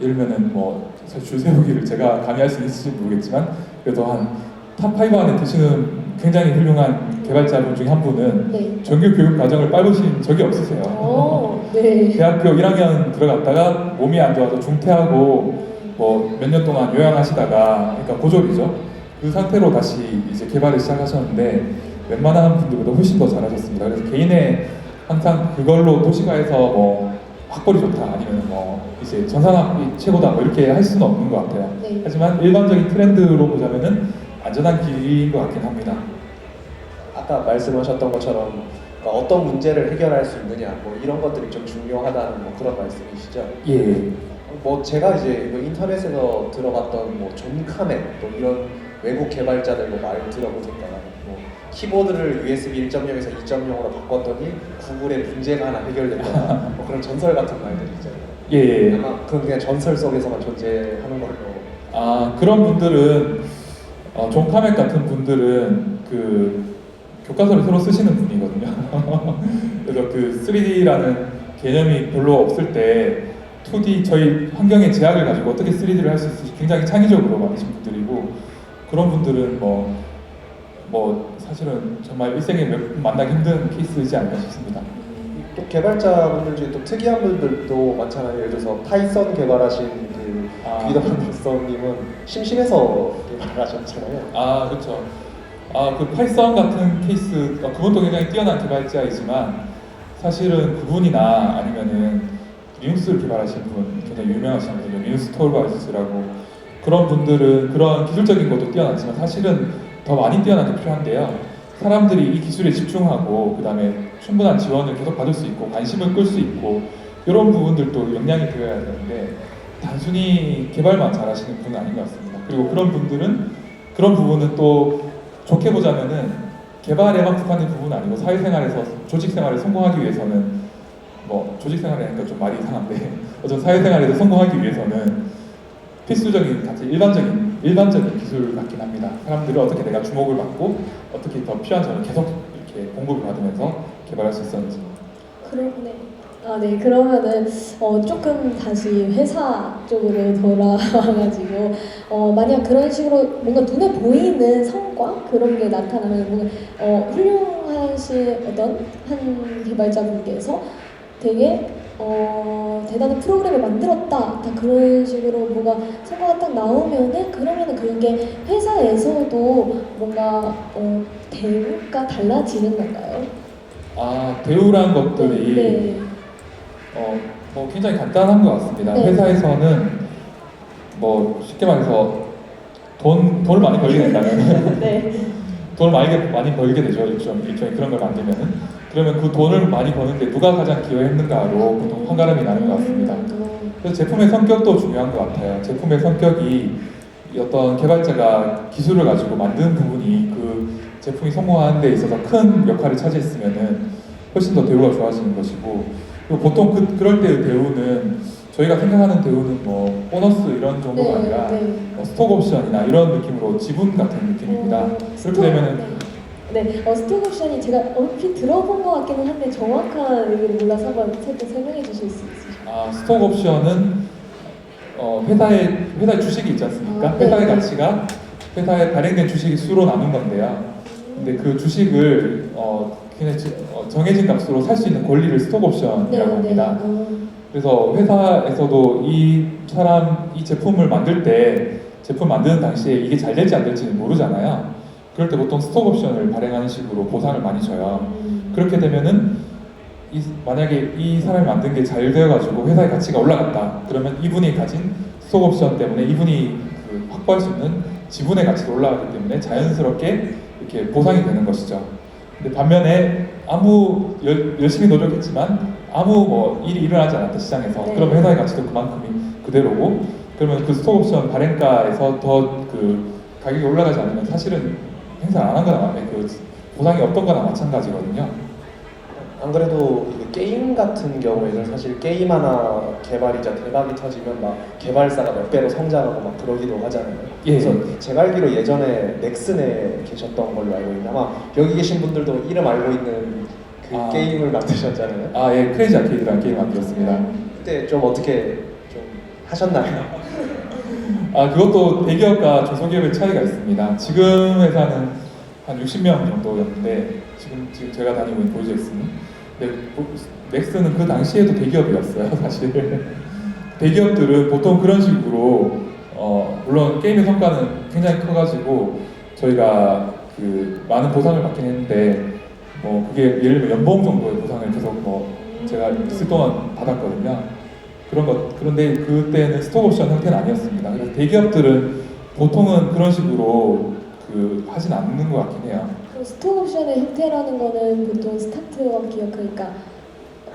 예를 들면은 뭐 줄 세우기를 제가 감히 할 수 있을지 모르겠지만 그래도 한 탑 5 안에 드시는 굉장히 훌륭한 개발자분 중에 한 분은 네. 정규 교육 과정을 밟으신 적이 없으세요. 네. 대학교 1학년 들어갔다가 몸이 안 좋아서 중퇴하고 뭐 몇 년 동안 요양하시다가, 그러니까 고졸이죠. 그 상태로 다시 이제 개발을 시작하셨는데 웬만한 분들보다 훨씬 더 잘하셨습니다. 그래서 개인의 항상 그걸로 도시가에서 뭐 학벌이 좋다, 아니면 뭐 이제 전산학이 최고다, 뭐 이렇게 할 수는 없는 것 같아요. 네. 하지만 일반적인 트렌드로 보자면은 안전한 길인 것 같긴 합니다. 아까 말씀하셨던 것처럼 그러니까 어떤 문제를 해결할 수 있느냐, 뭐 이런 것들이 좀 중요하다는 뭐 그런 말씀이시죠? 예. 뭐 제가 이제 뭐 인터넷에서 들어봤던 뭐 존 카멘 또 이런 외국 개발자들 뭐 말 들어보니까 뭐 키보드를 USB 1.0에서 2.0으로 바꿨더니 구글의 문제가 하나 해결됐다, 뭐 그런 전설 같은 말들이 있잖아요. 예. 아마 그건 그냥 전설 속에서만 존재하는 걸로. 그런 분들은 존 카멧 같은 분들은 그 교과서를 새로 쓰시는 분이거든요. 그래서 그 3D라는 개념이 별로 없을 때 2D 저희 환경의 제약을 가지고 어떻게 3D를 할 수 있을지 굉장히 창의적으로 만드신 분들이고, 그런 분들은 뭐 사실은 정말 일생에 몇 분 만나기 힘든 케이스이지 않나 싶습니다. 또 개발자분들 중에 또 특이한 분들도 많잖아요. 예를 들어서 파이썬 개발하신 그 비더맨님은 심심해서 개발하셨잖아요. 그렇죠. 그 파이썬 같은 케이스, 그분도 굉장히 뛰어난 개발자이지만 사실은 그분이나 아니면은 리눅스를 개발하신 분, 굉장히 유명하신 분이요, 리눅스 토르바이스라고, 그런 분들은 그런 기술적인 것도 뛰어나지만 사실은 더 많이 뛰어난 게 필요한데요. 사람들이 이 기술에 집중하고 그 다음에 충분한 지원을 계속 받을 수 있고 관심을 끌 수 있고 이런 부분들도 역량이 되어야 되는데 단순히 개발만 잘하시는 분은 아닌 것 같습니다. 그리고 그런 부분은 또 좋게 보자면은 개발에만 국한된 부분은 아니고 사회생활에서 조직생활에 성공하기 위해서는, 뭐 조직생활에 하니까 좀 말이 이상한데 어떤 사회생활에서 성공하기 위해서는 필수적인 같이 일반적인 기술 같긴 합니다. 사람들을 어떻게 내가 주목을 받고 어떻게 더 필요한 점을 계속 이렇게 공급을 받으면서 개발할 수 있었는지. 네. 그러면은 조금 다시 회사 쪽으로 돌아와가지고 만약 그런 식으로 뭔가 눈에 보이는 성과 그런 게 나타나면 뭔가 훌륭하신 어떤 한 개발자분께서 되게 대단한 프로그램을 만들었다, 다 그런 식으로 뭐가 성과가 딱 나오면은 그러면은 그게 회사에서도 뭔가 대우가 달라지는 건가요? 대우란 것들이 네. 뭐 굉장히 간단한 것 같습니다. 네. 회사에서는 뭐 쉽게 말해서 돈을 많이 벌게 된다면 네. 돈을 많이 벌게 되죠. 일종의 그런 걸 만들면은. 그러면 그 돈을 많이 버는데 누가 가장 기여했는가로 보통 판가름이 나는 것 같습니다. 그래서 제품의 성격도 중요한 것 같아요. 제품의 성격이 어떤 개발자가 기술을 가지고 만드는 부분이 그 제품이 성공하는 데 있어서 큰 역할을 차지했으면은 훨씬 더 대우가 좋아지는 것이고, 그리고 보통 그럴 때의 대우는 저희가 생각하는 대우는 뭐 보너스 이런 정도가 아니라 뭐 스톡 옵션이나 이런 느낌으로 지분 같은 느낌입니다. 그렇게 되면은 네, 스톡 옵션이 제가 얼핏 들어본 것 같기는 한데 정확한 의미를 몰라서 한번 살짝 설명해 주실 수 있으실까요? 스톡 옵션은 회사의 주식이 있지 않습니까? 네. 회사의 가치가 회사에 발행된 주식이 수로 나눈 건데요. 근데 그 주식을 그냥 정해진 값으로 살 수 있는 권리를 스톡 옵션이라고 합니다. 그래서 회사에서도 이 제품을 만들 때 제품 만드는 당시에 이게 잘 될지 안 될지는 모르잖아요. 그럴 때 보통 스톡 옵션을 발행하는 식으로 보상을 많이 줘요. 그렇게 되면은 만약에 이 사람이 만든 게 잘 되어가지고 회사의 가치가 올라갔다. 그러면 이분이 가진 스톡 옵션 때문에 이분이 확보할 수 있는 지분의 가치가 올라가기 때문에 자연스럽게 이렇게 보상이 되는 것이죠. 근데 반면에 열심히 노력했지만 아무 일이 일어나지 않았다 시장에서. 네. 그러면 회사의 가치도 그만큼이 그대로고, 그러면 그 스톡 옵션 발행가에서 더 가격이 올라가지 않으면 사실은 행사를 안 한 거나 보상이 없던 거나 마찬가지거든요. 안 그래도 이 게임 같은 경우에는 사실 게임 하나 개발이자 대박이 터지면 막 개발사가 몇 배로 성장하고 막 그러기도 하잖아요. 예. 그래서 제가 알기로 예전에 넥슨에 계셨던 걸로 알고 있는데 아마 여기 계신 분들도 이름 알고 있는 그 게임을 만드셨잖아요. 예, 크레이지 아케이드라는 게임 만들었습니다. 그때 좀 어떻게 좀 하셨나요? 그것도 대기업과 중소기업의 차이가 있습니다. 지금 회사는 한 60명 정도였는데 지금 제가 다니고 있는 보이제엑스는, 넥슨은 그 당시에도 대기업이었어요. 사실 대기업들은 보통 그런 식으로 물론 게임의 성과는 굉장히 커가지고 저희가 많은 보상을 받긴 했는데 그게 예를 들면 연봉 정도의 보상을 계속 제가 있을 동안 받았거든요. 그런데 그때는 스톡 옵션 형태는 아니었습니다. 그래서 대기업들은 보통은 그런 식으로 하진 않는 것 같긴 해요. 그럼 스톡 옵션의 형태라는 거는 보통 스타트업 기업, 그러니까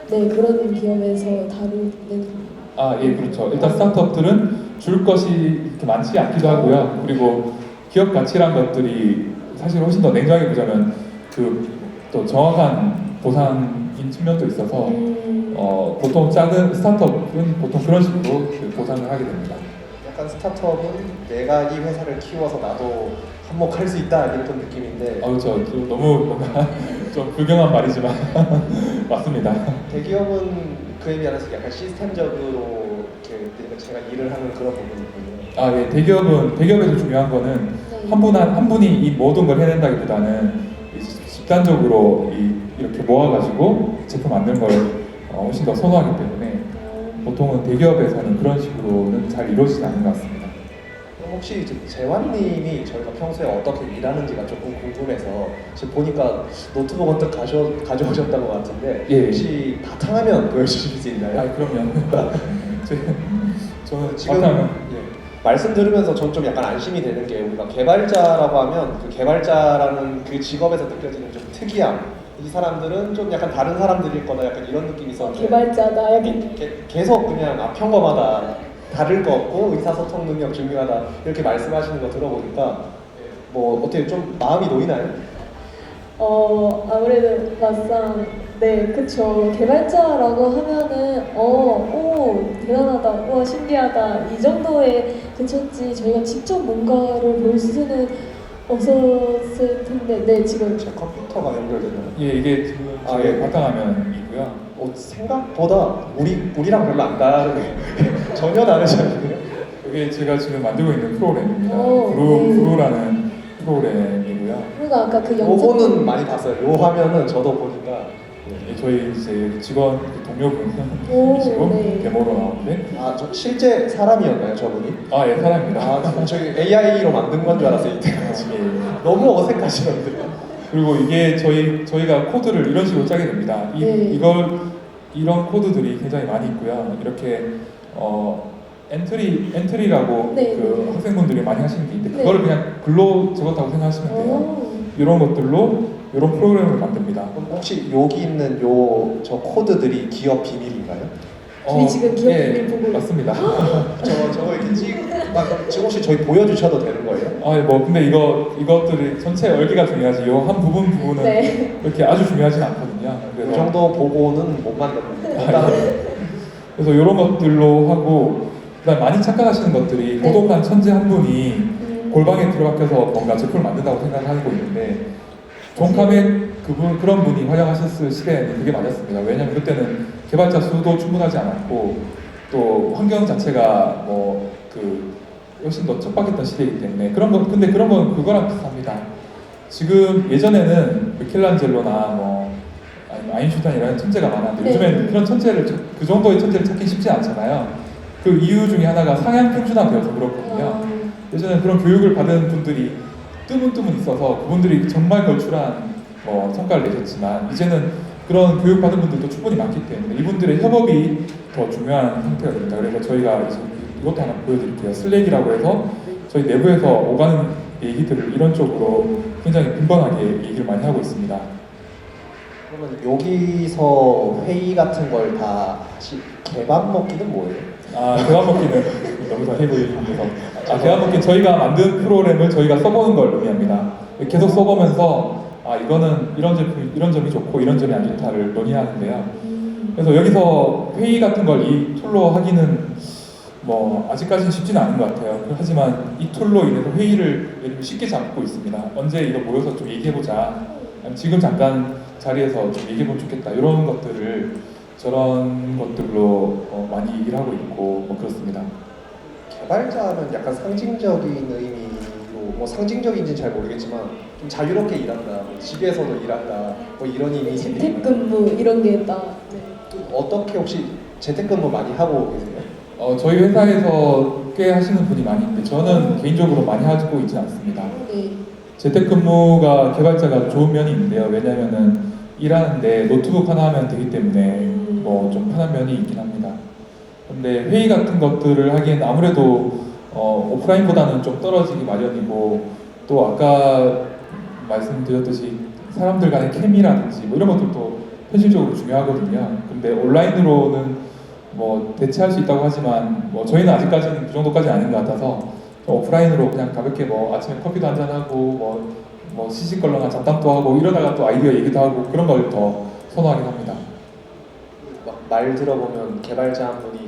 그런 기업에서 다루는. 예, 그렇죠. 일단 스타트업들은 줄 것이 이렇게 많지 않기도 하고요. 그리고 기업 가치란 것들이 사실 훨씬 더 냉정하게 보자면 또 정확한 보상인 측면도 있어서 보통 작은 스타트업은 보통 그런 식으로 보상을 하게 됩니다. 약간 스타트업은 내가 이 회사를 키워서 나도 한몫할 수 있다 이런 느낌인데. 그렇죠. 너무 뭔가 좀 불경한 말이지만 맞습니다. 대기업은 그에 비해서 약간 시스템적으로 이렇게 제가 일을 하는 그런 부분이군요. 예, 대기업에서 중요한 거는 한 분이 이 모든 걸 해낸다기보다는 집단적으로 이렇게 모아가지고 제품 만드는 걸 훨씬 더 선호하기 때문에 보통은 대기업에서는 그런 식으로는 잘 이루어지지 않는 것 같습니다. 혹시 재환님이 저희가 평소에 어떻게 일하는지가 조금 궁금해서 지금 보니까 노트북 언뜻 가져오셨던 것 같은데 예. 혹시 바탕화면 보여주실 수 있나요? 그럼요. 저는 지금 바탕화면 말씀 들으면서 전 좀 약간 안심이 되는 게 우리가 개발자라고 하면 그 개발자라는 그 직업에서 느껴지는 좀 특이함, 이 사람들은 좀 약간 다른 사람들일 거다 약간 이런 느낌이 있었는데 개발자다 약간 계속 그냥 평범하다, 다를 거 없고 의사소통 능력 중요하다 이렇게 말씀하시는 거 들어보니까 어떻게 좀 마음이 놓이나요? 아무래도 막상 그쵸. 개발자라고 하면은 오 대단하다, 우와 신기하다 이 정도에 그쳤지 저희가 직접 뭔가를 볼 수는 없었을 텐데 지금 제 컴퓨터가 연결되나요? 예, 이게 지금 제 바탕화면이고요. 생각보다 우리랑 별로 안 다르네. 전혀 다르지 않네요. 이게 제가 지금 만들고 있는 프로그램입니다. 오, 브루라는 프로그램이고요. 우리가 아까 그 영상 요거는 많이 봤어요. 요 화면은 저도 보니까 저희 이제 직원 동료분이시고 네. 데모로 나오는데 저 실제 사람이었나요, 저분이? 예, 사람입니다. 저희 AI로 만든 건 줄 알았어요, 이때까지. 너무 어색하시던데. 그리고 이게 저희가 코드를 이런 식으로 짜게 됩니다. 이런 코드들이 굉장히 많이 있고요. 이렇게 엔트리라고 그 학생분들이 많이 하시는 게 있는데 그거를 그냥 글로 적었다고 생각하시면 돼요. 이런 것들로 이런 프로그램을 만듭니다. 그럼 혹시 여기 있는 저 코드들이 기업 비밀인가요? 우리 지금 기업 비밀 보고 맞습니다. 저거 이렇게 지금 혹시 저희 보여주셔도 되는 거예요? 근데 이것들이 전체 열기가 중요하지 이 한 부분은 이렇게 아주 중요하진 않거든요. 이 정도 보고는 못 만듭니다. 일단 그래서 이런 것들로 하고 그다음 많이 착각하시는 것들이 네. 고독한 천재 한 분이 골방에 들어박혀서 뭔가 제품을 만든다고 생각하고 있는데 존 카맥 그런 분이 활약하셨을 시대에는 그게 맞았습니다. 왜냐하면 그때는 개발자 수도 충분하지 않았고 또 환경 자체가 훨씬 더 척박했던 시대이기 때문에 근데 그런 건 그거랑 비슷합니다. 지금 예전에는 미켈란젤로나 아니면 아인슈타인 이런 천재가 많았는데 네. 요즘에는 그런 그 정도의 천재를 찾기 쉽지 않잖아요. 그 이유 중에 하나가 상향 평준화되어서 그렇거든요. 예전에 그런 교육을 받은 분들이 뜨문뜨문 있어서 그분들이 정말 걸출한 성과를 내셨지만 이제는 그런 교육받은 분들도 충분히 많기 때문에 이분들의 협업이 더 중요한 상태가 됩니다. 그래서 저희가 이제 이것도 하나 보여드릴게요. 슬랙이라고 해서 저희 내부에서 오가는 얘기들을 이런 쪽으로 굉장히 빈번하게 얘기를 많이 하고 있습니다. 그러면 여기서 회의 같은 걸 다 개밥 먹기는 뭐예요? 개밥 먹기는 너무 다 해보이면서 개밥 먹기 저희가 만든 프로그램을 저희가 써보는 걸 의미합니다. 계속 써보면서 이거는 이런 점이 좋고 이런 점이 안 좋다를 논의하는데요. 그래서 여기서 회의 같은 걸 이 툴로 하기는 아직까지는 쉽지는 않은 것 같아요. 하지만 이 툴로 인해서 회의를 쉽게 잡고 있습니다. 언제 이거 모여서 좀 얘기해보자. 지금 잠깐 자리에서 좀 얘기해보면 좋겠다. 이런 것들을 저런 것들로 많이 얘기를 하고 있고 그렇습니다. 개발자는 약간 상징적인 의미로 상징적인지는 잘 모르겠지만 좀 자유롭게 일한다, 집에서도 일한다, 이런 의미. 재택근무 이런 게 다. 네. 어떻게 혹시 재택근무 많이 하고 계세요? 저희 회사에서 꽤 하시는 분이 많이 있는데 저는 개인적으로 많이 하고 있지 않습니다. 네. 재택근무가 개발자가 좋은 면이 있는데요. 왜냐하면은 일하는데 노트북 하나 하면 되기 때문에 좀 편한 면이 있긴 합니다. 근데 회의 같은 것들을 하기엔 아무래도 오프라인보다는 좀 떨어지기 마련이고 또 아까 말씀드렸듯이 사람들 간의 케미라든지 이런 것들도 현실적으로 중요하거든요. 근데 온라인으로는 대체할 수 있다고 하지만 저희는 아직까지는 그 정도까지는 아닌 것 같아서 오프라인으로 그냥 가볍게 아침에 커피도 한잔 하고 시시껄렁한 잡담도 하고 이러다가 또 아이디어 얘기도 하고 그런 걸 더 선호하긴 합니다. 말 들어보면 개발자 한 분이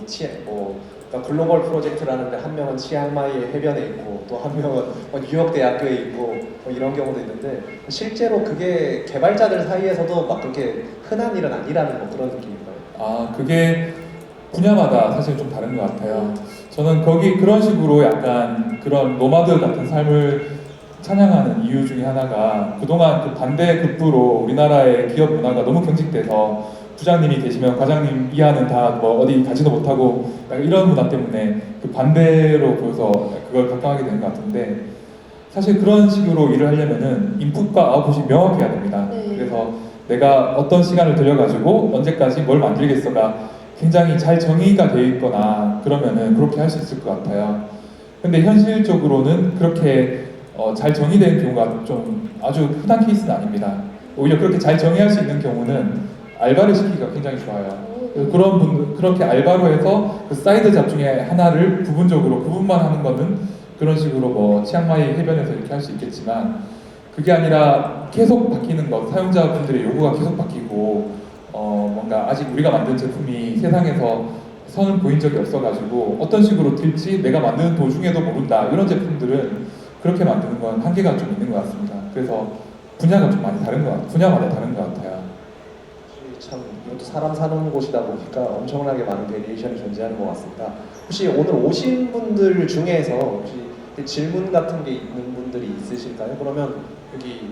그러니까 글로벌 프로젝트라는데 한 명은 치앙마이의 해변에 있고 또 한 명은 뉴욕 대학교에 있고 이런 경우도 있는데 실제로 그게 개발자들 사이에서도 막 그렇게 흔한 일은 아니라는 그런 느낌인가요? 그게 분야마다 사실 좀 다른 것 같아요. 저는 그런 식으로 약간 그런 노마드 같은 삶을 찬양하는 이유 중에 하나가 그동안 그 반대 급부로 우리나라의 기업 문화가 너무 경직돼서 부장님이 계시면 과장님 이하는 다 어디 가지도 못하고 이런 문화 때문에 그 반대로 보여서 그걸 각광하게 되는 것 같은데 사실 그런 식으로 일을 하려면은 인풋과 아웃풋이 명확해야 됩니다. 네. 그래서 내가 어떤 시간을 들여가지고 언제까지 뭘 만들겠어가 굉장히 잘 정의가 되어 있거나 그러면은 그렇게 할 수 있을 것 같아요. 근데 현실적으로는 그렇게 잘 정의된 경우가 좀 아주 흔한 케이스는 아닙니다. 오히려 그렇게 잘 정의할 수 있는 경우는 알바를 시키기가 굉장히 좋아요. 그래서 그런 분들 그렇게 알바로 해서 그 사이드 잡 중에 하나를 부분적으로 구분만 하는 거는 그런 식으로 치앙마이 해변에서 이렇게 할 수 있겠지만 그게 아니라 계속 바뀌는 것, 사용자분들의 요구가 계속 바뀌고 뭔가 아직 우리가 만든 제품이 세상에서 선을 보인 적이 없어가지고 어떤 식으로 튈지 내가 만드는 도중에도 모른다 이런 제품들은 그렇게 만드는 건 한계가 좀 있는 것 같습니다. 그래서 분야가 좀 많이 분야마다 다른 것 같아요. 참 이것도 사람 사는 곳이다 보니까 엄청나게 많은 베리에이션이 존재하는 것 같습니다. 혹시 오늘 오신 분들 중에서 혹시 질문 같은 게 있는 분들이 있으실까요? 그러면 여기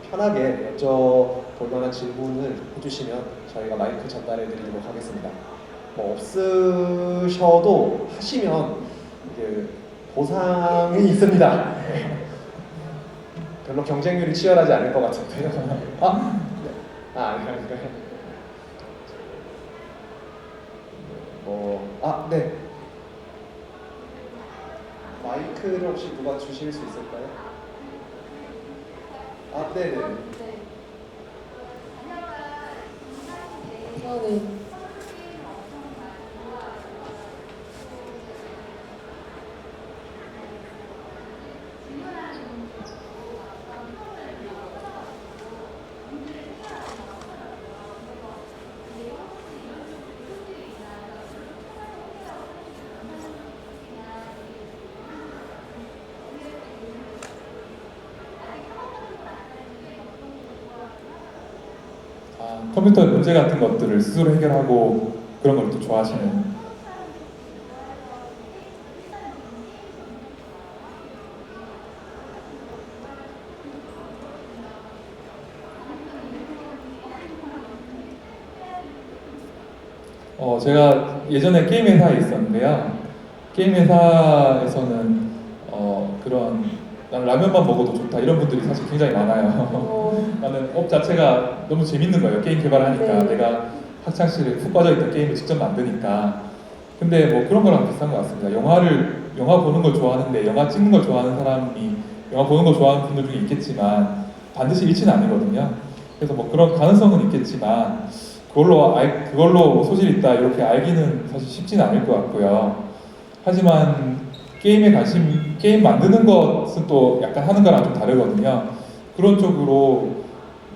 편하게 여쭤볼 만한 질문을 해주시면 저희가 마이크 전달해 드리도록 하겠습니다. 없으셔도 하시면 보상이 있습니다. 별로 경쟁률이 치열하지 않을 것 같은데요. 아닌가요? 네. 마이크를 혹시 누가 주실 수 있을까요? 네네. 네. 컴퓨터 문제 같은 것들을 스스로 해결하고 그런 걸 또 좋아하시는. 제가 예전에 게임 회사에 있었는데요. 게임 회사에서는 그런 난 라면만 먹어도 좋다 이런 분들이 사실 굉장히 많아요. 나는 업 자체가 너무 재밌는 거예요. 게임 개발하니까 네. 내가 학창 시절에 푹 빠져있던 게임을 직접 만드니까. 근데 뭐 그런 거랑 비슷한 것 같습니다. 영화 보는 걸 좋아하는데 영화 찍는 걸 좋아하는 사람이 영화 보는 걸 좋아하는 분들 중에 있겠지만 반드시 일치는 아니거든요. 그래서 뭐 그런 가능성은 있겠지만 그걸로 소질 있다 이렇게 알기는 사실 쉽지는 않을 것 같고요. 하지만 게임 만드는 것은 또 약간 하는 거랑 좀 다르거든요. 그런 쪽으로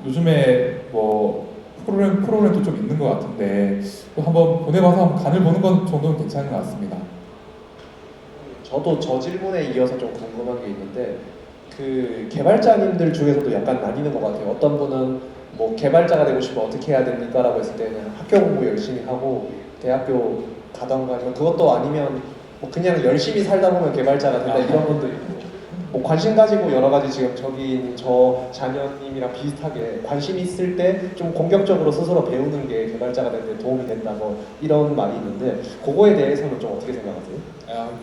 요즘에 뭐 프로그램도 좀 있는 것 같은데 또 한번 보내봐서 한번 간을 보는 건 정도는 괜찮은 것 같습니다. 저도 저 질문에 이어서 좀 궁금한 게 있는데 그 개발자님들 중에서도 약간 나뉘는 것 같아요. 어떤 분은 뭐 개발자가 되고 싶으면 어떻게 해야 됩니까? 라고 했을 때 그냥 학교 공부 열심히 하고 대학교 가던가 아니면 그것도 아니면 뭐 그냥 열심히 살다 보면 개발자가 된다 이런 분도 있고 뭐 관심 가지고 여러 가지 지금 저기 저 자녀님이랑 비슷하게 관심 있을 때 좀 공격적으로 스스로 배우는 게 개발자가 되는 데 도움이 된다 뭐 이런 말이 있는데 그거에 대해서는 좀 어떻게 생각하세요?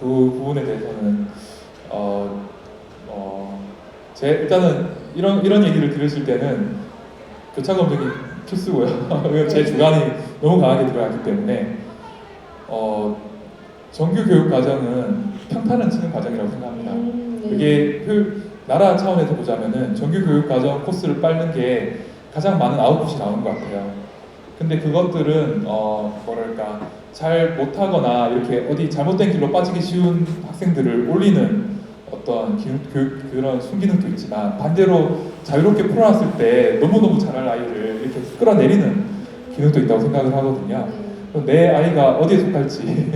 그 부분에 대해서는 일단은 이런 얘기를 들으실 때는 교차 검증이 필수고요. 제 주관이 너무 강하게 들어가기 때문에 정규 교육 과정은 평판을 치는 과정이라고 생각합니다. 네. 그게 나라 차원에서 보자면은 정규 교육 과정 코스를 빨는 게 가장 많은 아웃풋이 나오는 것 같아요. 근데 그것들은 뭐랄까 잘 못하거나 이렇게 어디 잘못된 길로 빠지기 쉬운 학생들을 올리는 어떤 그런 순기능도 있지만 반대로 자유롭게 풀어놨을 때 너무너무 잘할 아이를 이렇게 끌어내리는 기능도 있다고 생각을 하거든요. 내 아이가 어디에 속할지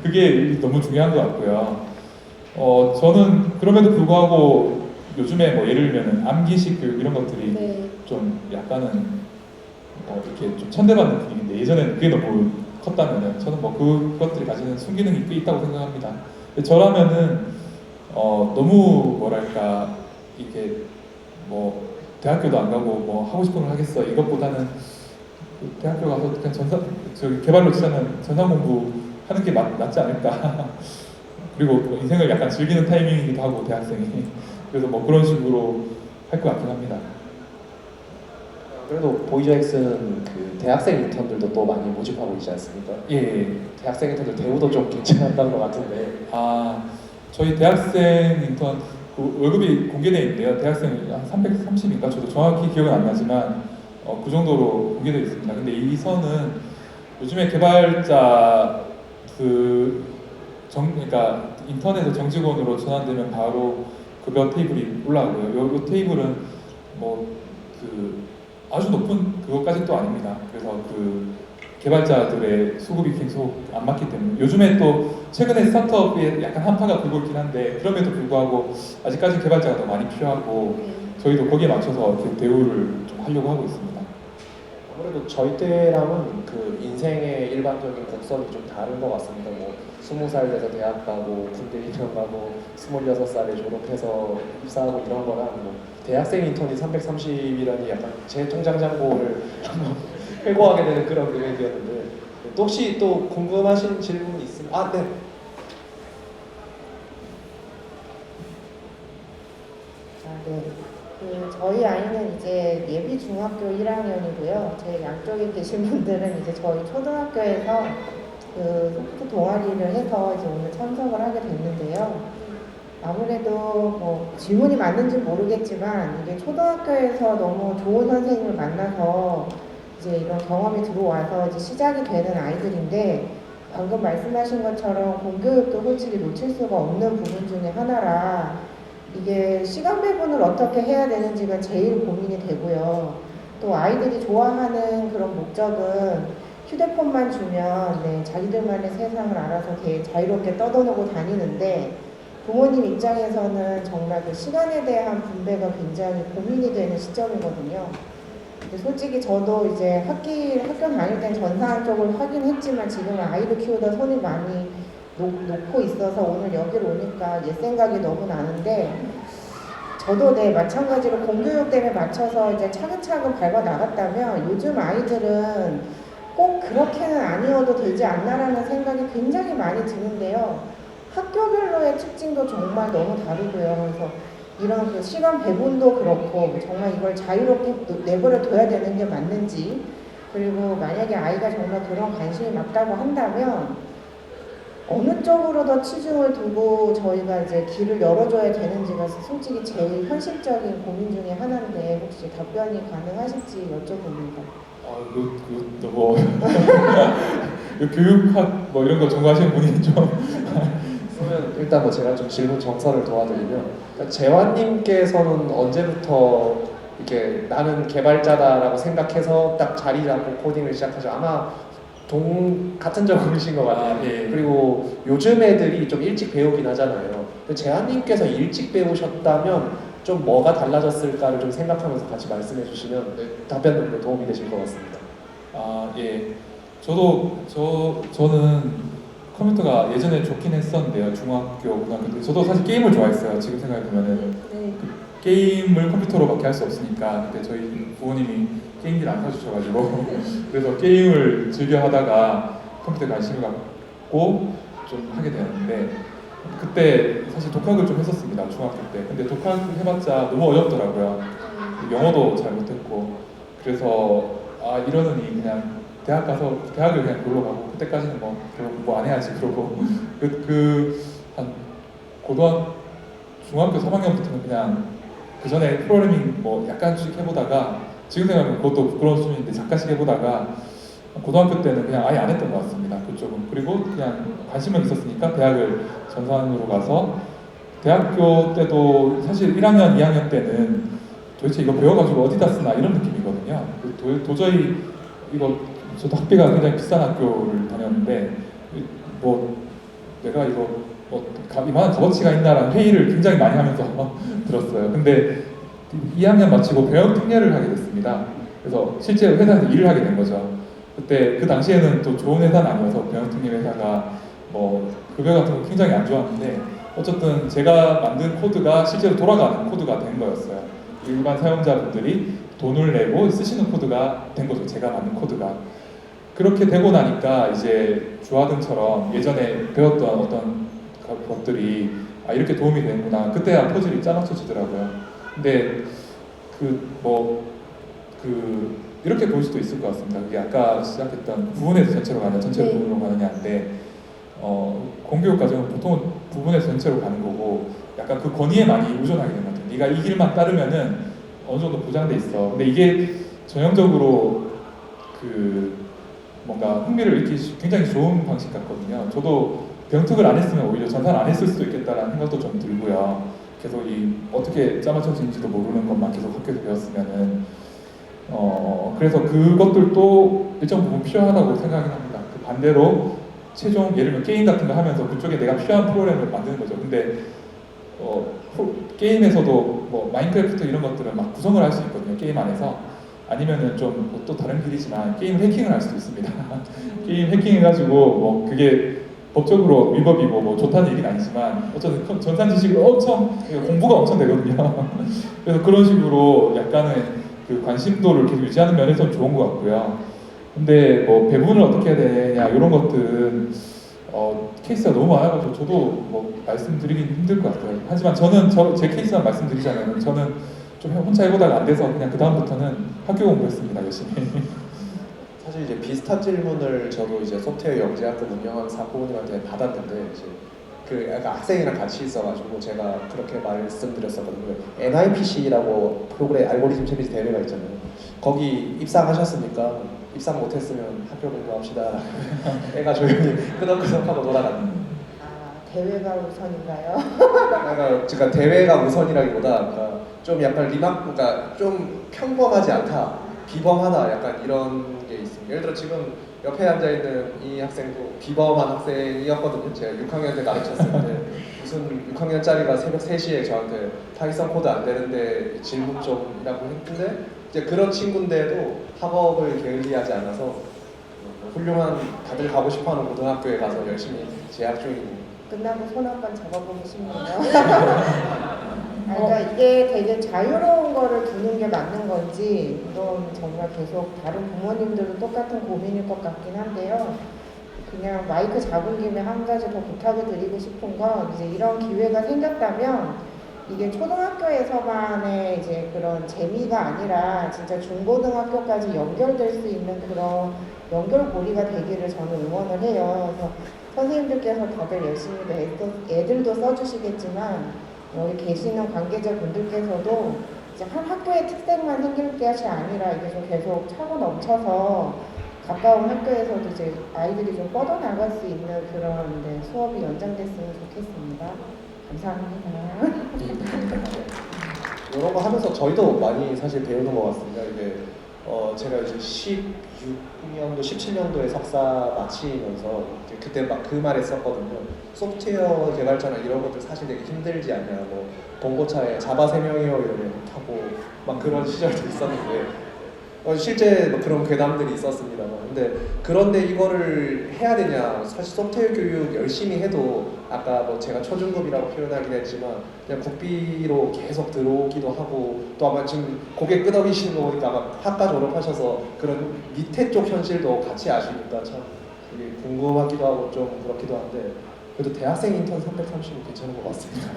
그게 너무 중요한 것 같고요. 저는 그럼에도 불구하고 요즘에 뭐 예를 들면 암기식 교육 이런 것들이 네. 좀 약간은 이렇게 좀 천대받는 분위기인데 예전에는 그게 너무 컸다면은 저는 뭐 그것들이 가지는 순기능이 꽤 있다고 생각합니다. 근데 저라면은 너무 뭐랄까 이게 뭐 대학교도 안 가고 뭐 하고 싶은 걸 하겠어 이것보다는 대학교 가서 그냥 개발로 치자면 전산 공부 하는 게 낫지 않을까. 그리고 뭐 인생을 약간 즐기는 타이밍이기도 하고 대학생이 그래서 뭐 그런 식으로 할 것 같긴 합니다. 그래도 보이저엑스는 그 대학생 인턴들도 또 많이 모집하고 있지 않습니까? 예. 대학생 인턴들 대우도 좀 괜찮았던 것 같은데 저희 대학생 인턴 그 월급이 공개되어 있는데요. 대학생 한 330인가 저도 정확히 기억은 안 나지만 그 정도로 공개되어 있습니다. 근데 이 선은 요즘에 개발자 그러니까 인턴에서 정직원으로 전환되면 바로 급여 테이블이 올라오고요. 요 테이블은 뭐 아주 높은 그것까지는 또 아닙니다. 그래서 그 개발자들의 수급이 계속 안 맞기 때문에 요즘에 또 최근에 스타트업에 약간 한파가 불고 있긴 한데 그럼에도 불구하고 아직까지 개발자가 더 많이 필요하고 저희도 거기에 맞춰서 이렇게 대우를 좀 하려고 하고 있습니다. 아무래도 저희 때랑은 그 인생의 일반적인 곡선이 좀 다른 것 같습니다. 뭐 20살 돼서 대학 가고 군대 입영 가고 26살에 졸업해서 입사하고 이런 거랑 뭐 대학생 인턴이 330이라니 약간 제 통장 잔고를 한번 회고하게 되는 그런 금액이었는데 또 혹시 또 궁금하신 질문이 있으면 네. 네. 저희 아이는 이제 예비 중학교 1학년이고요. 제 양쪽에 계신 분들은 이제 저희 초등학교에서 그 소프트 동아리를 해서 이제 오늘 참석을 하게 됐는데요. 아무래도 뭐 질문이 맞는지 모르겠지만 이게 초등학교에서 너무 좋은 선생님을 만나서 이제 이런 경험이 들어와서 이제 시작이 되는 아이들인데 방금 말씀하신 것처럼 공교육도 솔직히 놓칠 수가 없는 부분 중에 하나라 이게 시간 배분을 어떻게 해야 되는지가 제일 고민이 되고요. 또 아이들이 좋아하는 그런 목적은 휴대폰만 주면 자기들만의 세상을 알아서 되게 자유롭게 떠도노고 다니는데 부모님 입장에서는 정말 그 시간에 대한 분배가 굉장히 고민이 되는 시점이거든요. 근데 솔직히 저도 이제 학교 다닐 땐 전산 쪽을 하긴 했지만 지금은 아이를 키우다 손이 많이 놓고 있어서 오늘 여기로 오니까 옛 생각이 너무 나는데 저도 네 마찬가지로 공교육 때문에 맞춰서 이제 차근차근 밟아 나갔다면 요즘 아이들은 꼭 그렇게는 아니어도 되지 않나라는 생각이 굉장히 많이 드는데요. 학교별로의 특징도 정말 너무 다르고요. 그래서 이런 그 시간 배분도 그렇고 정말 이걸 자유롭게 내버려 둬야 되는 게 맞는지, 그리고 만약에 아이가 정말 그런 관심이 맞다고 한다면 어느 쪽으로 더 치중을 두고 저희가 이제 길을 열어줘야 되는지가 솔직히 제일 현실적인 고민 중에 하나인데 혹시 답변이 가능하실지 여쭤봅니다. 그것도 뭐 교육학 뭐 이런 거 전공하시는 분이 좀 그러면 일단 뭐 제가 좀 질문 정서를 도와드리면, 그러니까 재환님께서는 언제부터 이렇게 나는 개발자다라고 생각해서 딱 자리 잡고 코딩을 시작하죠? 아마 같은 적이신 것 같아요. 예. 그리고 요즘 애들이 좀 일찍 배우긴 하잖아요. 근데 재환님께서 일찍 배우셨다면 좀 뭐가 달라졌을까를 좀 생각하면서 같이 말씀해 주시면 답변도 도움이 되실 것 같습니다. 예. 저는 컴퓨터가 예전에 좋긴 했었는데요. 중학교, 고등학교 때 저도 사실 게임을 좋아했어요. 지금 생각해 보면은 네. 게임을 컴퓨터로밖에 할 수 없으니까 그때 저희 부모님이 게임기를 안 사주셔가지고 그래서 게임을 즐겨 하다가 컴퓨터에 관심을 갖고 좀 하게 되었는데 그때 사실 독학을 좀 했었습니다. 중학교 때. 근데 독학을 해봤자 너무 어렵더라고요. 영어도 잘 못했고 그래서 이러느니 그냥 대학 가서 대학을 그냥 놀러 가고 그때까지는 뭐 별로 공부 안 해야지 그러고 한 중학교 3학년부터는 그냥 그 전에 프로그래밍 뭐 약간씩 해보다가 지금 생각하면 그것도 부끄러운 수준인데 잠깐씩 해보다가 고등학교 때는 그냥 아예 안 했던 것 같습니다. 그쪽은. 그리고 그냥 관심은 있었으니까 대학을 전산으로 가서 대학교 때도 사실 1학년, 2학년 때는 도대체 이거 배워가지고 어디다 쓰나 이런 느낌이거든요. 도저히 저도 학비가 굉장히 비싼 학교를 다녔는데 뭐 내가 이거 이만한 값어치가 있나라는 회의를 굉장히 많이 하면서 들었어요. 근데 2학년 마치고 병역 특례를 하게 됐습니다. 그래서 실제로 회사에서 일을 하게 된 거죠. 그때 그 당시에는 또 좋은 회사는 아니어서 병역 특례 회사가 뭐 급여 같은 거 굉장히 안 좋았는데 어쨌든 제가 만든 코드가 실제로 돌아가는 코드가 된 거였어요. 일반 사용자분들이 돈을 내고 쓰시는 코드가 된 거죠. 제가 만든 코드가. 그렇게 되고 나니까 이제 주하등처럼 예전에 배웠던 어떤 것들이 이렇게 도움이 되는구나. 그때야 퍼즐이 짜맞춰지더라고요. 근데 이렇게 볼 수도 있을 것 같습니다. 그게 아까 시작했던 부분에서 전체로 가냐, 전체로 네. 부분으로 가느냐인데 공교육 과정은 보통은 부분에서 전체로 가는 거고 약간 그 권위에 많이 의존하게 되는 것 같아요. 네가 이 길만 따르면은 어느 정도 보장돼 있어. 근데 이게 전형적으로 뭔가 흥미를 일으키기 굉장히 좋은 방식 같거든요. 저도 병특을 안 했으면 오히려 전산을 안 했을 수도 있겠다라는 생각도 좀 들고요. 계속 어떻게 짜맞춰지는지도 모르는 것만 계속 학교에서 배웠으면은 그래서 그것들도 일정 부분 필요하다고 생각하긴 합니다. 그 반대로 최종 예를 들면 게임 같은 거 하면서 그쪽에 내가 필요한 프로그램을 만드는 거죠. 근데 게임에서도 뭐 마인크래프트 이런 것들은 막 구성을 할 수 있거든요. 게임 안에서. 아니면은 좀 또 다른 길이지만 게임 해킹을 할 수도 있습니다. 게임 해킹해가지고 뭐 그게 법적으로 위법이고 뭐 좋다는 얘기는 아니지만 어쨌든 전산 지식을 공부가 엄청 되거든요. 그래서 그런 식으로 약간의 그 관심도를 계속 유지하는 면에서는 좋은 것 같고요. 근데 뭐 배분을 어떻게 해야 되냐 이런 것들은 케이스가 너무 많아가지고 저도 뭐 말씀드리긴 힘들 것 같아요. 하지만 저는 제 케이스만 말씀드리자면 저는 좀 혼자 해보다가 안 돼서 그냥 그 다음부터는 학교 공부했습니다. 열심히. 사실 이제 비슷한 질문을 저도 이제 소프트웨어 영재학급 운영하는 사고님한테 받았는데 이제 그 약간 학생이랑 같이 있어가지고 제가 그렇게 말씀드렸었거든요. NIPC라고 프로그램 알고리즘 챌린지 대회가 있잖아요. 거기 입상하셨습니까? 입상 못했으면 학교 공부합시다. 애가 조용히 끄덕끄덕하고 돌아가는. 대회가 우선인가요? 그러니까 대회가 우선이라기보다 그러니까 좀 약간 그러니까 좀 평범하지 않다, 비범하다, 약간 이런 게 있습니다. 예를 들어 지금 옆에 앉아 있는 이 학생도 비범한 학생이었거든요. 제가 6학년 때 가르쳤을 때 무슨 6학년짜리가 새벽 3시에 저한테 파이썬 코드 안 되는데 질문 좀이라고 했는데 이제 그런 친구인데도 학업을 게을리하지 않아서 훌륭한 다들 가고 싶어하는 고등학교에 가서 열심히 재학 중입니다. 끝나고 손 한 번 잡아보고 싶네요. 그러니까 이게 되게 자유로운 거를 두는 게 맞는 건지 이건 정말 계속 다른 부모님들도 똑같은 고민일 것 같긴 한데요. 그냥 마이크 잡은 김에 한 가지 더 부탁을 드리고 싶은 건 이제 이런 기회가 생겼다면 이게 초등학교에서만의 이제 그런 재미가 아니라 진짜 중고등학교까지 연결될 수 있는 그런 연결고리가 되기를 저는 응원을 해요. 그래서 선생님들께서 다들 열심히 애들도 써주시겠지만 여기 계시는 관계자분들께서도 이제 한 학교의 특색만 생길 것이 아니라 이게 좀 계속 차고 넘쳐서 가까운 학교에서도 이제 아이들이 좀 뻗어나갈 수 있는 그런 수업이 연장됐으면 좋겠습니다. 감사합니다. 이런 거 하면서 저희도 많이 사실 배우는 것 같습니다. 이게 제가 이제 16년도, 17년도에 석사 마치면서 이제 그때 막 그 말 했었거든요. 소프트웨어 개발자나 이런 것들 사실 되게 힘들지 않냐. 뭐 봉고차에 자바 3명이요 이러면 타고 막 그런 시절도 있었는데 실제 뭐 그런 괴담들이 있었습니다만 근데 그런데 이거를 해야 되냐 사실 소프트웨어 교육 열심히 해도 아까 뭐 제가 초중급이라고 표현하긴 했지만 그냥 국비로 계속 들어오기도 하고 또 아마 지금 고개 끄덕이시는 거 보니까 아마 학과 졸업하셔서 그런 밑에 쪽 현실도 같이 아시니까 참 되게 궁금하기도 하고 좀 그렇기도 한데 그래도 대학생 인턴 330은 괜찮은 것 같습니다.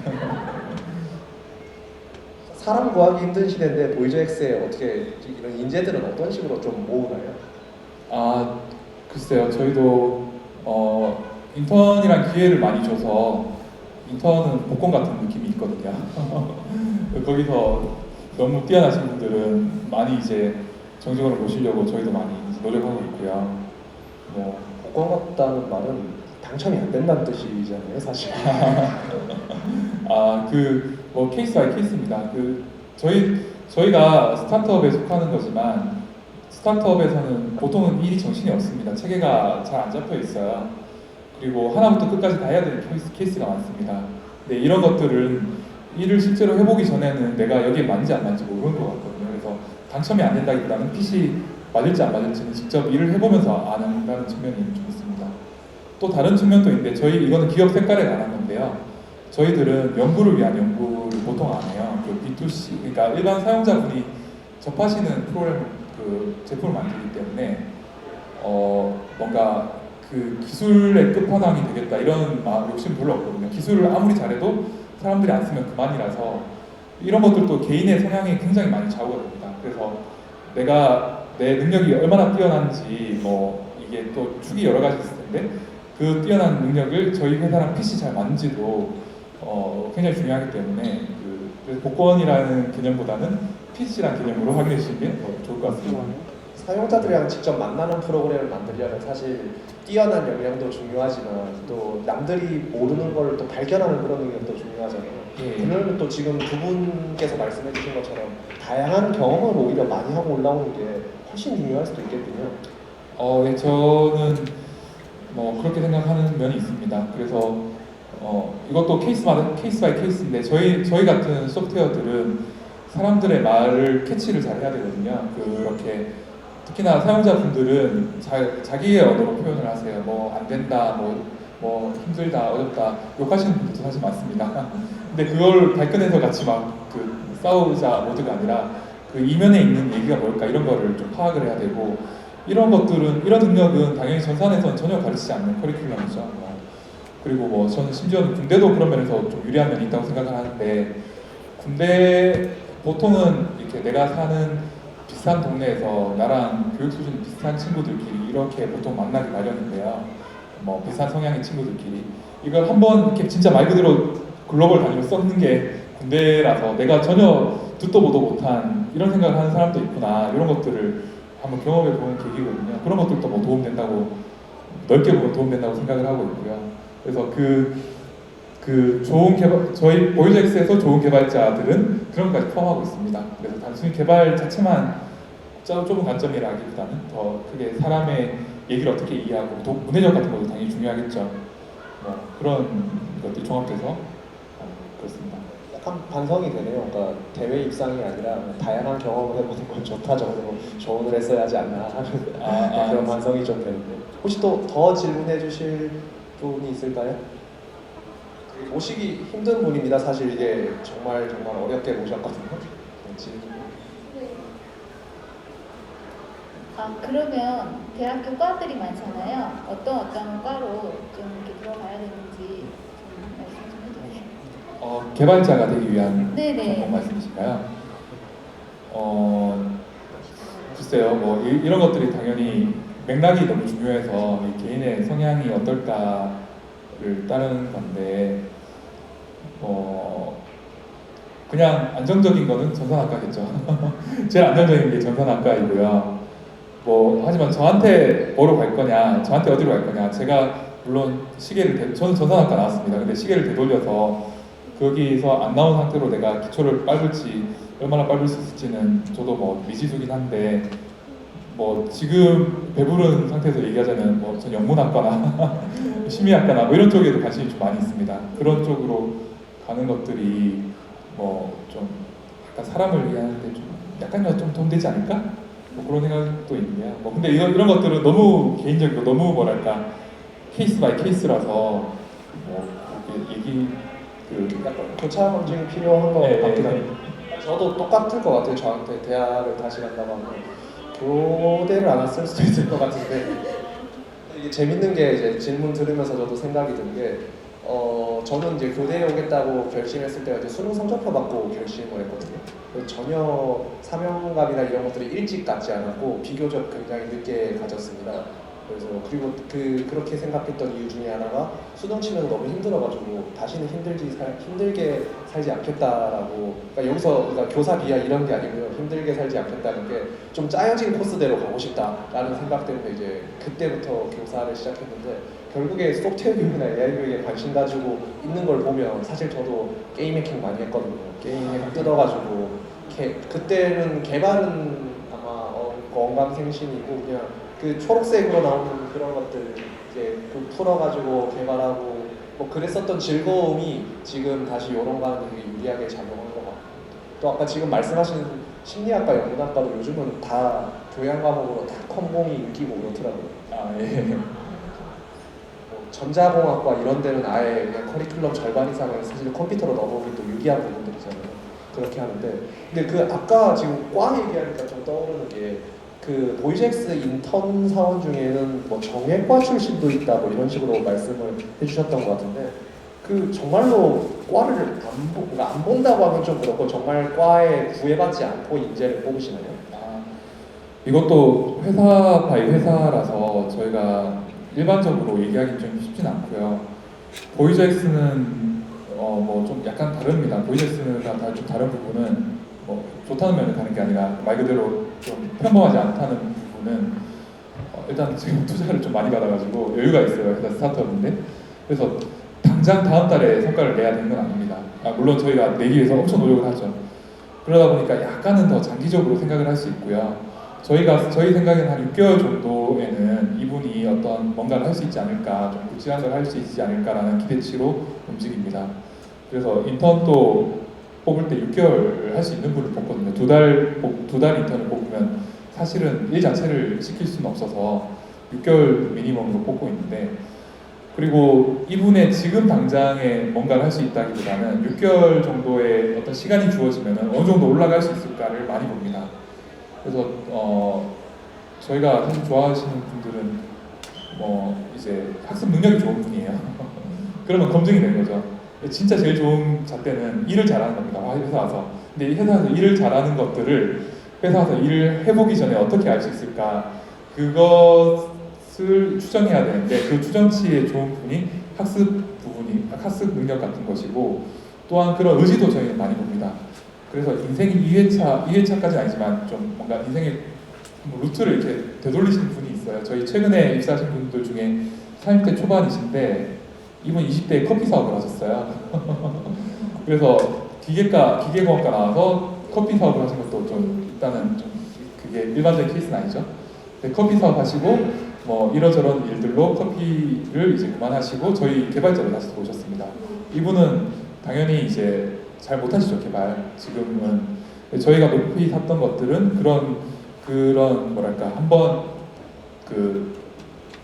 사람 구하기 힘든 시대인데 보이저엑스에 어떻게 이런 인재들은 어떤 식으로 좀 모으나요? 아 글쎄요, 저희도 인턴이란 기회를 많이 줘서 인턴은 복권 같은 느낌이 있거든요. 거기서 너무 뛰어나신 분들은 많이 이제 정직원을 모시려고 저희도 많이 노력하고 있고요. 뭐 복권 같다는 말은 당첨이 안 된다는 뜻이잖아요, 사실. 뭐 케이스 바이 케이스입니다. 저희가 스타트업에 속하는 거지만 스타트업에서는 보통은 일이 정신이 없습니다. 체계가 잘 안 잡혀 있어요. 그리고 하나부터 끝까지 다 해야 되는 케이스가 많습니다. 근데 이런 것들은 일을 실제로 해보기 전에는 내가 여기에 맞는지 안 맞는지 모르는 것 같거든요. 그래서 당첨이 안 된다기보다는 핏이 맞을지 안 맞을지는 직접 일을 해보면서 아는다는 측면이 좀 있습니다. 또 다른 측면도 있는데 이거는 기업 색깔에 관한 건데요. 저희들은 연구를 위한 연구를 보통 안 해요. 그 B2C, 그러니까 일반 사용자분이 접하시는 프로그램 제품을 만들기 때문에 뭔가 그 기술의 끝판왕이 되겠다 이런 욕심 별로 없거든요. 기술을 아무리 잘해도 사람들이 안 쓰면 그만이라서 이런 것들도 개인의 성향이 굉장히 많이 좌우가 됩니다. 그래서 내가 내 능력이 얼마나 뛰어난지 이게 또 축이 여러 가지 있을 텐데 그 뛰어난 능력을 저희 회사랑 핏이 잘 맞는지도 굉장히 중요하기 때문에 그래서 복권이라는 개념보다는 핏이라는 개념으로 확인해 주시는 게 더 좋을 것 같습니다. 사용자들이랑 직접 만나는 프로그램을 만들려면 사실 뛰어난 역량도 중요하지만 또 남들이 모르는 걸 또 발견하는 그런 능력도 중요하잖아요. 그러면 또 지금 두 분께서 말씀해 주신 것처럼 다양한 경험을 오히려 많이 하고 올라오는 게 훨씬 중요할 수도 있겠군요. 네, 저는 그렇게 생각하는 면이 있습니다. 그래서 이것도 케이스 바이 케이스인데 저희 같은 소프트웨어들은 사람들의 말을 캐치를 잘 해야 되거든요. 그렇게 특히나 사용자분들은 자기의 언어로 표현을 하세요. 안 된다, 뭐 힘들다, 어렵다 욕하시는 분들도 사실 많습니다. 근데 그걸 발끈해서 같이 싸우자 모드가 아니라 그 이면에 있는 얘기가 뭘까 이런 거를 좀 파악을 해야 되고 이런 능력은 당연히 전산에서는 전혀 가르치지 않는 커리큘럼이죠. 그리고 저는 심지어 군대도 그런 면에서 좀 유리한 면이 있다고 생각을 하는데 군대 보통은 이렇게 내가 사는 비슷한 동네에서 나랑 교육 수준 비슷한 친구들끼리 이렇게 보통 만나기 마련인데요. 비슷한 성향의 친구들끼리 이걸 한번 이렇게 진짜 말 그대로 글로벌 단위로 썩는 게 군대라서 내가 전혀 듣도 보도 못한 이런 생각을 하는 사람도 있구나 이런 것들을 한번 경험해 보는 계기거든요. 그런 것들도 넓게 보면 도움된다고 생각을 하고 있고요. 그래서 저희 보이저엑스에서 좋은 개발자들은 그런 것까지 포함하고 있습니다. 그래서 단순히 개발 자체만 좁은 관점이라기보다는 더 크게 사람의 얘기를 어떻게 이해하고 문해력 같은 것도 당연히 중요하겠죠. 그런 것들이 종합돼서 그렇습니다. 약간 반성이 되네요. 그러니까 대회 입상이 아니라 다양한 경험을 해보는 건 좋다 정도로 조언을 했어야 하지 않나 하는 그런 반성이 좀 되는데 혹시 또 더 질문해 주실 분이 있을까요? 모시기 힘든 분입니다. 사실 이게 정말 어렵게 모셨거든요. 네, 질문. 아, 그러면 대학교 과들이 많잖아요. 어떤 과로 좀 이렇게 들어가야 되는지 좀 말씀 좀 해주세요. 개발자가 되기 위한 네네. 전공 말씀이실까요? 글쎄요, 뭐 이런 것들이 당연히 맥락이 너무 중요해서 이 개인의 성향이 어떨까를 따르는 건데, 그냥 안정적인 거는 전산학과겠죠. 제일 안정적인 게 전산학과이고요. 하지만 저한테 뭐로 갈 거냐, 저한테 어디로 갈 거냐. 제가 물론 저는 전산학과 나왔습니다. 근데 시계를 되돌려서 거기서 안 나온 상태로 내가 기초를 밟을지 얼마나 밟을 수 있을지는 저도 미지수긴 한데 지금 배부른 상태에서 얘기하자면 전 영문학과나 심리학과나 이런 쪽에도 관심이 좀 많이 있습니다. 그런 쪽으로 가는 것들이 좀 약간 사람을 위하는데 좀 약간이라도 좀 도움되지 않을까? 그런 생각도 있네요. 근데 이런 것들은 너무 개인적이고 너무 뭐랄까 케이스 바이 케이스라서 약간 교차 검증이 필요한 것 네, 같긴 네. 합니다. 저도 똑같을 것 같아요. 저한테 대학을 다시 간다고 하면 교대를 안 왔을 수도 있을 것 같은데 이게 재밌는 게 이제 질문 들으면서 저도 생각이 든 게 저는 이제 교대에 오겠다고 결심했을 때가 이제 수능 성적표 받고 결심을 했거든요. 전혀 사명감이나 이런 것들이 일찍 갖지 않았고 비교적 굉장히 늦게 가졌습니다. 그리고 그렇게 생각했던 이유 중에 하나가 수능 치면서 너무 힘들어가지고 다시는 힘들게 살지 않겠다라고. 그러니까 교사 비하 이런 게 아니고요. 힘들게 살지 않겠다는 게 좀 짜여진 코스대로 가고 싶다라는 생각 때문에 이제 그때부터 교사를 시작했는데 결국에 소프트웨어 교육이나 AI 교육에 관심 가지고 있는 걸 보면 사실 저도 게임 해킹 많이 했거든요. 게임 해킹 뜯어가지고 그때는 개발은 아마 언감생심이고 그냥 그 초록색으로 나오는 그런 것들 이제 풀어가지고 개발하고 그랬었던 즐거움이 지금 다시 이런 거 하는 게 유리하게 작용한 것 같고 또 아까 지금 말씀하신 심리학과, 영문학과도 요즘은 다 교양 과목으로 다 컴공이 인기고 그렇더라고요. 예. 전자공학과 이런 데는 아예 그냥 커리큘럼 절반 이상을 사실 컴퓨터로 넣어보기 또 유리한 부분들이잖아요. 그렇게 하는데 근데 아까 지금 과 얘기하니까 좀 떠오르는 게 보이젝스 인턴 사원 중에는 정예과 출신도 있다 이런 식으로 말씀을 해주셨던 것 같은데 정말로 과를 안 본다고 하면 좀 그렇고 정말 과에 구애받지 않고 인재를 뽑으시나요? 이것도 회사 바이 회사라서 저희가 일반적으로 얘기하기 좀 쉽진 않고요. 보이젝스는 좀 약간 다릅니다. 보이젝스는 좀 다른 부분은 좋다는 면에 다른 게 아니라 말 그대로 좀 평범하지 않다는 부분은 일단 지금 투자를 좀 많이 받아가지고 여유가 있어요. 회사 스타트업인데 그래서 당장 다음 달에 성과를 내야 되는 건 아닙니다. 물론 저희가 내기 위해서 엄청 노력을 하죠. 그러다 보니까 약간은 더 장기적으로 생각을 할 수 있고요. 저희 생각에는 한 6개월 정도에는 이분이 어떤 뭔가를 할 수 있지 않을까, 좀 굵직한 걸 할 수 있지 않을까라는 기대치로 움직입니다. 그래서 인턴도 뽑을 때 6개월 할 수 있는 분을 뽑거든요. 두 달 인턴을 뽑으면 사실은 일 자체를 시킬 수는 없어서 6개월 미니멈으로 뽑고 있는데 그리고 이분의 지금 당장에 뭔가를 할 수 있다기보다는 6개월 정도의 어떤 시간이 주어지면 어느 정도 올라갈 수 있을까를 많이 봅니다. 그래서 저희가 사실 좋아하시는 분들은 이제 학습 능력이 좋은 분이에요. 그러면 검증이 되는 거죠. 진짜 제일 좋은 잣대는 일을 잘하는 겁니다. 회사 와서. 근데 이 회사에서 일을 잘하는 것들을 회사 와서 일을 해보기 전에 어떻게 알 수 있을까? 그것을 추정해야 되는데 그 추정치의 좋은 부분이 학습 능력 같은 것이고 또한 그런 의지도 저희는 많이 봅니다. 그래서 인생이 2회차까지는 아니지만 좀 뭔가 인생의 루트를 이렇게 되돌리시는 분이 있어요. 저희 최근에 입사하신 분들 중에 40대 초반이신데 이분 20대에 커피 사업을 하셨어요. 그래서 기계공학과 나와서 커피 사업을 하신 것도 좀 일단은 좀 그게 일반적인 케이스는 아니죠. 근데 커피 사업 하시고 이러저런 일들로 커피를 이제 그만하시고 저희 개발자로 다시 들어오셨습니다. 이분은 당연히 이제 잘 못하시죠, 개발. 지금은 저희가 높이 샀던 것들은 그런 뭐랄까 한번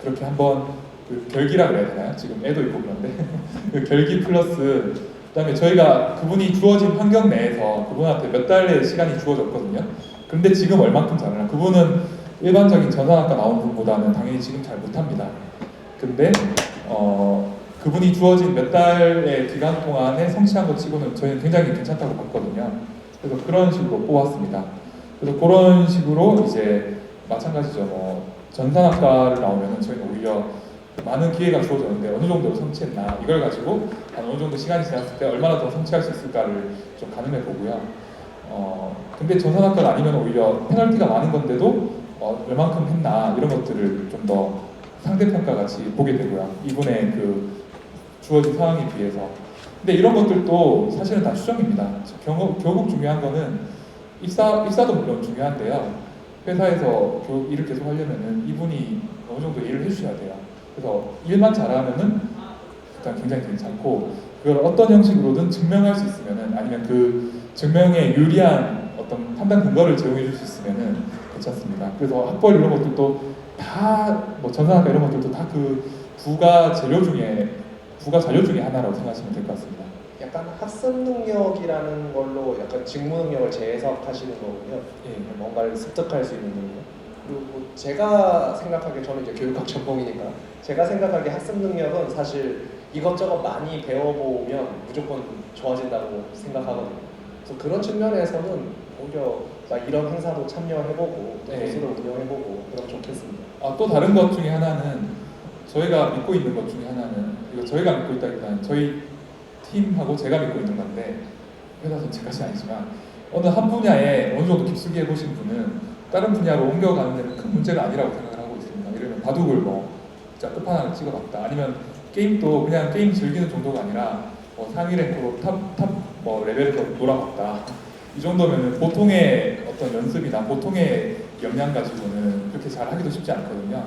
그렇게 한번 그 결기라 그래야 되나요? 지금 애도 있고 그런데 그 결기 플러스 그다음에 저희가 그분이 주어진 환경 내에서 그분한테 몇 달의 시간이 주어졌거든요. 그런데 지금 얼만큼 잘하나? 그분은 일반적인 전산학과 나온 분보다는 당연히 지금 잘 못합니다. 근데 그분이 주어진 몇 달의 기간 동안에 성취한 것 치고는 저희는 굉장히 괜찮다고 봤거든요. 그래서 그런 식으로 뽑았습니다. 그래서 그런 식으로 이제 마찬가지죠. 전산학과를 나오면은 저희는 오히려 많은 기회가 주어졌는데 어느 정도로 성취했나 이걸 가지고 한 어느 정도 시간이 지났을 때 얼마나 더 성취할 수 있을까를 좀 가늠해 보고요. 근데 전산학과가 아니면 오히려 페널티가 많은 건데도 얼만큼 했나 이런 것들을 좀 더 상대평가 같이 보게 되고요. 이분의 그 주어진 상황에 비해서. 근데 이런 것들도 사실은 다 추정입니다. 결국 중요한 거는 입사도 물론 중요한데요. 회사에서 일을 계속 하려면은 이분이 어느 정도 일을 해주셔야 돼요. 그래서 일만 잘하면은 일단 굉장히 괜찮고 그걸 어떤 형식으로든 증명할 수 있으면은 아니면 그 증명에 유리한 어떤 판단 근거를 제공해 줄 수 있으면은 괜찮습니다. 그래서 학벌 이런 것들도 다 전산학과 이런 것들도 다 그 부가 자료 중에 하나라고 생각하시면 될 것 같습니다. 약간 학습 능력이라는 걸로 약간 직무 능력을 재해석하시는 거군요. 예. 뭔가를 습득할 수 있는 능력. 그리고 제가 생각하기에 저는 이제 교육학 전공이니까 제가 생각하기에 학습 능력은 사실 이것저것 많이 배워보면 무조건 좋아진다고 생각하거든요. 그래서 그런 측면에서는 오히려 이런 행사도 참여해보고 네. 도서를 운영해보고 그럼 좋겠습니다. 또 다른 것 중에 하나는 저희가 믿고 있는 것 중에 하나는 이거 저희가 믿고 있다기보다는 저희 팀하고 제가 믿고 있는 건데 회사 전체까지 아니지만 어느 한 분야에 어느 정도 깊숙이 해보신 분은 다른 분야로 옮겨가는 데는 큰 문제가 아니라고 생각을 하고 있습니다. 예를 들면 바둑을 진짜 끝판왕을 찍어봤다. 아니면 게임도 그냥 게임 즐기는 정도가 아니라 상위 랭크로 탑 레벨에서 놀아봤다. 이 정도면은 보통의 어떤 연습이나 보통의 역량 가지고는 그렇게 잘 하기도 쉽지 않거든요.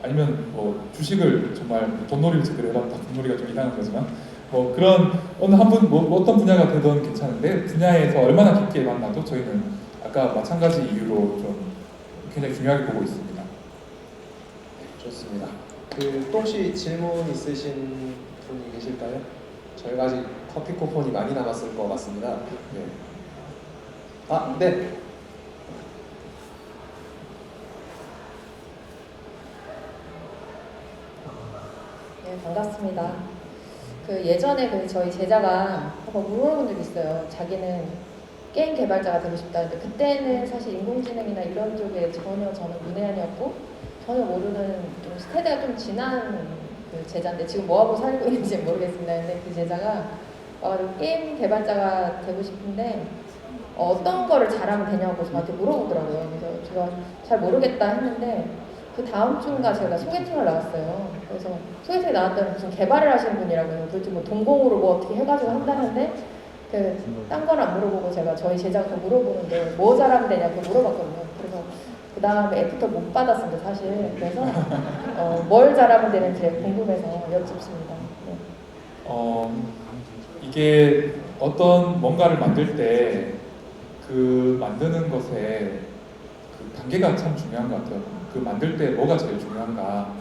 아니면 주식을 정말 돈놀이를 제대로 해봤다. 돈놀이가 좀 이상한 거지만 그런 어느 한 분 어떤 분야가 되든 괜찮은데 분야에서 얼마나 깊게 만나도 저희는 아까 마찬가지 이유로 좀 굉장히 중요하게 보고 있습니다. 좋습니다. 또 혹시 질문 있으신 분이 계실까요? 저희가 아직 커피 쿠폰이 많이 남았을 것 같습니다. 네. 네. 네, 반갑습니다. 예전에 저희 제자가 한번 물어본 적이 있어요. 자기는 게임 개발자가 되고 싶다는데 그때는 사실 인공지능이나 이런 쪽에 전혀 저는 문외한이었고 전혀 모르는 좀 세대가 좀 지난 제자인데 지금 뭐하고 살고 있는지 모르겠습니다. 근데 그 제자가 게임 개발자가 되고 싶은데 어떤 거를 잘하면 되냐고 저한테 물어보더라고요. 그래서 제가 잘 모르겠다 했는데 그 다음 주인가 제가 소개팅을 나왔어요. 그래서 소개팅에 나왔더니 무슨 개발을 하시는 분이라고요. 도대체 동공으로 어떻게 해가지고 한다는데 딴 건 안 물어보고 제가 저희 제자가 물어보는데 뭐 잘하면 되냐고 물어봤거든요. 그래서 그 다음에 애프터 못 받았습니다, 사실. 그래서 뭘 잘하면 되는지 궁금해서 여쭙습니다. 네. 이게 어떤 뭔가를 만들 때 그 만드는 것에 그 단계가 참 중요한 것 같아요. 그 만들 때 뭐가 제일 중요한가?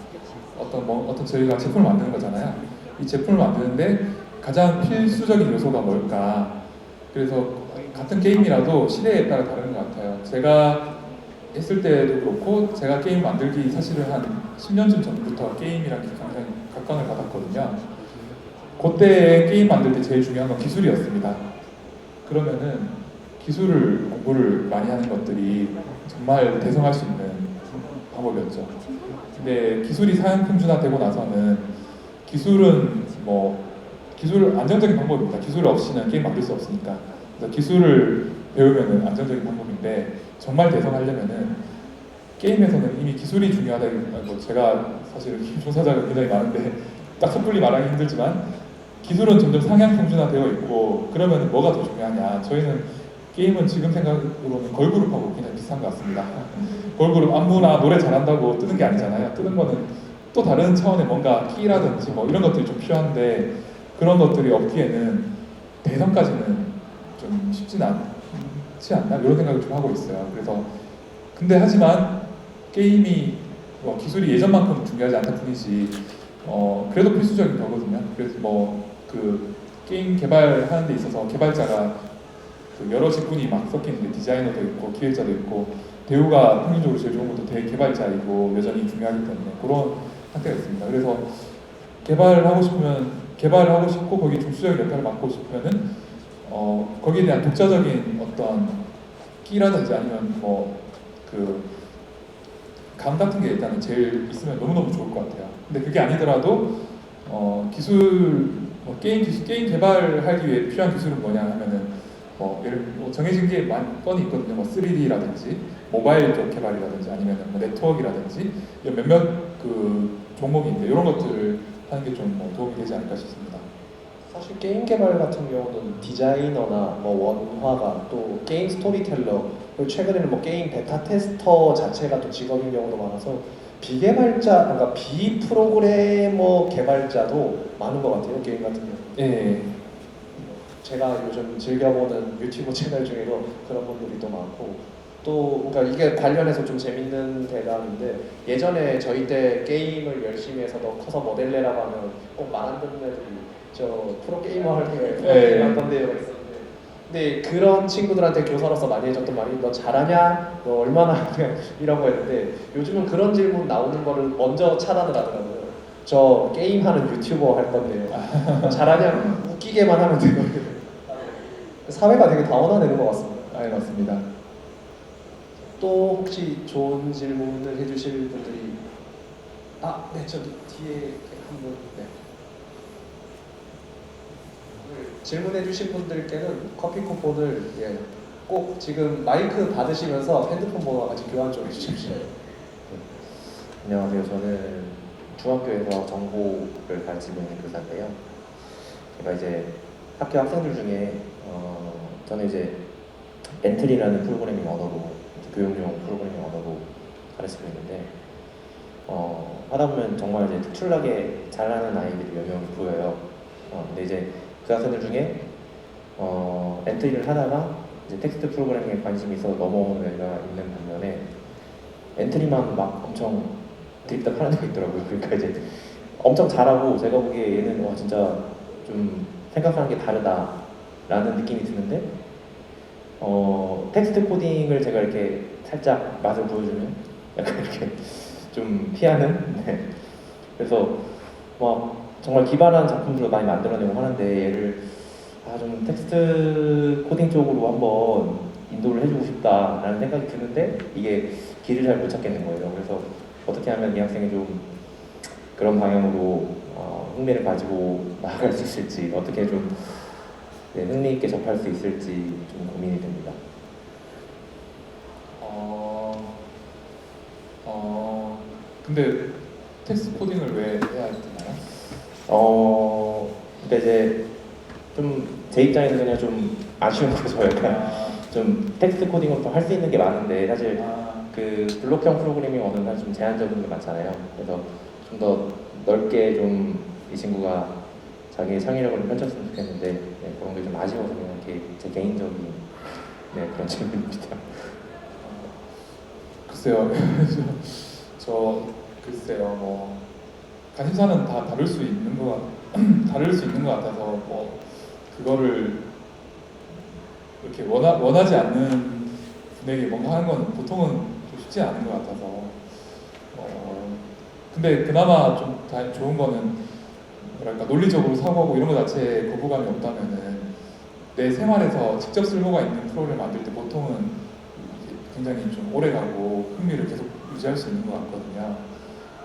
어떤 저희가 제품을 만드는 거잖아요. 이 제품을 만드는데 가장 필수적인 요소가 뭘까? 그래서 같은 게임이라도 시대에 따라 다른 것 같아요. 제가 했을 때도 그렇고 제가 게임 만들기 사실은 한 10년쯤 전부터 게임이랑 굉장히 각광을 받았거든요. 그때 게임 만들 때 제일 중요한 건 기술이었습니다. 그러면은 기술을 공부를 많이 하는 것들이 정말 대성할 수 있는 방법이었죠. 근데 기술이 사양 평준화되고 나서는 기술은 기술 안정적인 방법입니다. 기술 없이는 게임 만들 수 없으니까. 그래서 기술을 배우면은 안정적인 방법인데 정말 대성하려면은 게임에서는 이미 기술이 중요하다. 제가 사실 종사자가 굉장히 많은데 딱 섣불리 말하기 힘들지만 기술은 점점 상향 평준화되어 있고 그러면 뭐가 더 중요하냐? 저희는 게임은 지금 생각으로는 걸그룹하고 그냥 비슷한 것 같습니다. 걸그룹 안무나 노래 잘한다고 뜨는 게 아니잖아요. 뜨는 거는 또 다른 차원의 뭔가 키라든지 이런 것들이 좀 필요한데 그런 것들이 없기에는 대성까지는 좀 쉽진 않지 않나 이런 생각을 좀 하고 있어요. 그래서 근데 하지만 게임이 기술이 예전만큼 중요하지 않다 뿐이지 그래도 필수적인 거거든요. 그래서 뭐 그 게임 개발하는 데 있어서 개발자가 그 여러 직군이 막 섞이는데 디자이너도 있고 기획자도 있고 배우가 평균적으로 제일 좋은 것도 대개발자이고 여전히 중요하기 때문에 그런 상태가 있습니다. 그래서 개발을 하고 싶으면 개발을 하고 싶고 거기 중추적인 역할을 맡고 싶으면은 거기에 대한 독자적인 어떤 끼라든지 아니면 뭐 그 감 같은 게 일단은 제일 있으면 너무너무 좋을 것 같아요. 근데 그게 아니더라도 기술 게임 개발하기 위해 필요한 기술은 뭐냐 하면은 정해진 게 많이 뻔히 있거든요. 뭐 3D라든지 모바일 쪽 개발이라든지 아니면 뭐 네트워크라든지 이런 몇몇 그 종목인데 이런 것들을 하는 게 좀 도움이 되지 않을까 싶습니다. 사실 게임 개발 같은 경우는 디자이너나 뭐 원화가 또 게임 스토리텔러 그리고 최근에는 뭐 게임 베타 테스터 자체가 또 직업인 경우도 많아서 비개발자, 그러니까 비프로그래머 개발자도 많은 것 같아요. 게임 같은 경우. 예. 제가 요즘 즐겨보는 유튜브 채널 중에도 그런 분들이 또 많고 또 그러니까 이게 관련해서 좀 재밌는 대담인데 예전에 저희 때 게임을 열심히 해서 너 커서 모델내라고 하면 꼭 말 안 듣는 애들이 저 프로게이머 할 때 네. 어떤 데가 있었는데 근데 그런 친구들한테 교사로서 많이 해줬던 말이 너 잘하냐? 너 얼마나 하냐? 이런 거였는데 요즘은 그런 질문 나오는 거를 먼저 차단을 하더라고요. 저 게임하는 유튜버 할 건데요. 잘하냐? 웃기게만 하면 되거든요. 사회가 되게 다원화되는 것 같습니다. 아, 예, 맞습니다. 또 혹시 좋은 질문을 해주실 분들이 네 저기 뒤에 한 분 네. 질문해주신 분들께는 커피 쿠폰을 꼭 지금 마이크 받으시면서 핸드폰 번호와 같이 교환 좀 해주십시오. 안녕하세요. 저는 중학교에서 정보를 가르치고 있는 교사인데요. 제가 이제 학교 학생들 중에 저는 이제 엔트리라는 프로그래밍 언어로 교육용 프로그래밍 언어로 가르치고 있는데 하다 보면 정말 이제 특출나게 잘하는 아이들이 몇 명 보여요. 근데 이제 그 학생들 중에 엔트리를 하다가 이제 텍스트 프로그래밍에 관심이 있어서 넘어오는 애가 있는 반면에 엔트리만 막 엄청 드립다 파는 애가 있더라고요. 그러니까 이제 엄청 잘하고 제가 보기에 얘는 와 진짜 좀 생각하는 게 다르다라는 느낌이 드는데 텍스트 코딩을 제가 이렇게 살짝 맛을 보여주면 약간 이렇게 좀 피하는 네. 그래서 막 정말 기발한 작품들을 많이 만들어내고 하는데 얘를 좀 텍스트 코딩 쪽으로 한번 인도를 해주고 싶다라는 생각이 드는데 이게 길을 잘 못 찾겠는 거예요. 그래서 어떻게 하면 이 학생이 좀 그런 방향으로 흥미를 가지고 나아갈 수 있을지 어떻게 좀 흥미 있게 접할 수 있을지 좀 고민이 됩니다. 근데 텍스트 코딩을 왜 해야 되나요? 그러니까 이제 좀 제 입장에서 그냥 좀 아쉬운 거죠. 약간 좀 텍스트 코딩으로 할 수 있는 게 많은데 사실 그 블록형 프로그래밍 언어는 사실 좀 제한적인 게 많잖아요. 그래서 좀 더 넓게 좀 이 친구가 자기의 창의력을 펼쳤으면 좋겠는데 그런 게 좀 아쉬워서 그냥 이렇게 제 개인적인 그런 질문입니다. 글쎄요. 글쎄요. 뭐 관심사는 다 다를 수 있는 것 같아서 뭐 그거를 이렇게 원하지 않는 분에게 뭔가 하는 건 보통은 좀 쉽지 않은 것 같아서 근데 그나마 좀 좋은 거는 뭐랄까 논리적으로 사고하고 이런 거 자체에 거부감이 없다면은 내 생활에서 직접 쓸모가 있는 프로그램을 만들 때 보통은 굉장히 좀 오래가고 흥미를 계속 유지할 수 있는 것 같거든요.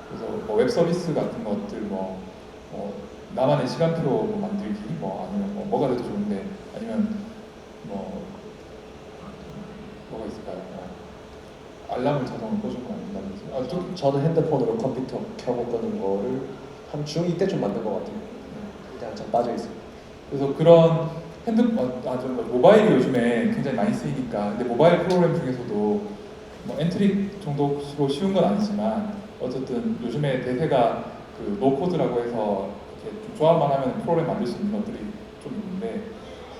그래서 뭐 웹 서비스 같은 것들 나만의 시간표로 만들기 아니면 뭐가 돼도 좋은데 아니면 뭐가 있을까요? 알람을 자동으로 꺼주는 거 아닌가든지 저는 핸드폰으로 컴퓨터 켜고 끄는 거를 한 중2 때좀 만든 것 같아요. 그냥 좀 빠져 있어요. 그래서 그런 모바일이 요즘에 굉장히 많이 쓰이니까 근데 모바일 프로그램 중에서도 뭐 엔트리 정도로 쉬운 건 아니지만 어쨌든 요즘에 대세가 그 노코드라고 해서 이렇게 좀 조합만 하면 프로그램 만들 수 있는 것들이 좀 있는데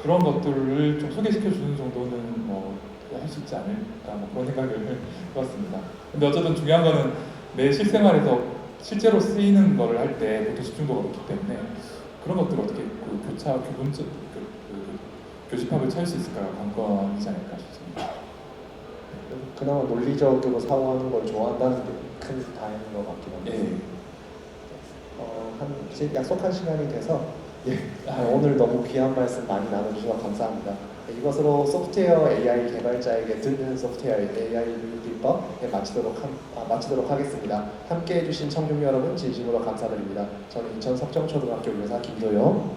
그런 것들을 좀 소개시켜 주는 정도는 뭐 할 수 있지 않을까 뭐 그런 생각을 해봤습니다. 근데 어쨌든 중요한 거는 내 실생활에서 실제로 쓰이는 거를 할 때 보통 집중도가 높기 때문에 그런 것들 어떻게 그 교집합을 찾을 수 있을까가 관건이지 않을까 싶습니다. 그나마 논리적으로 사고하는 걸 좋아한다는 게 큰 다행인 것 같긴 한데 예. 이제 약속한 시간이 돼서 오늘 너무 귀한 말씀 많이 나눠주셔서 감사합니다. 이것으로 소프트웨어 AI 개발자에게 듣는 소프트웨어 AI 비법 마치도록 하겠습니다. 함께해 주신 청중 여러분 진심으로 감사드립니다. 저는 인천 석정초등학교 교사 김도영.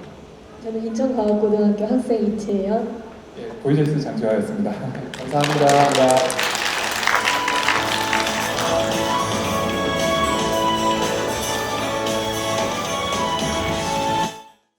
저는 인천과학고등학교 학생 이채연. 예, 보이저스 장주하였습니다. 감사합니다.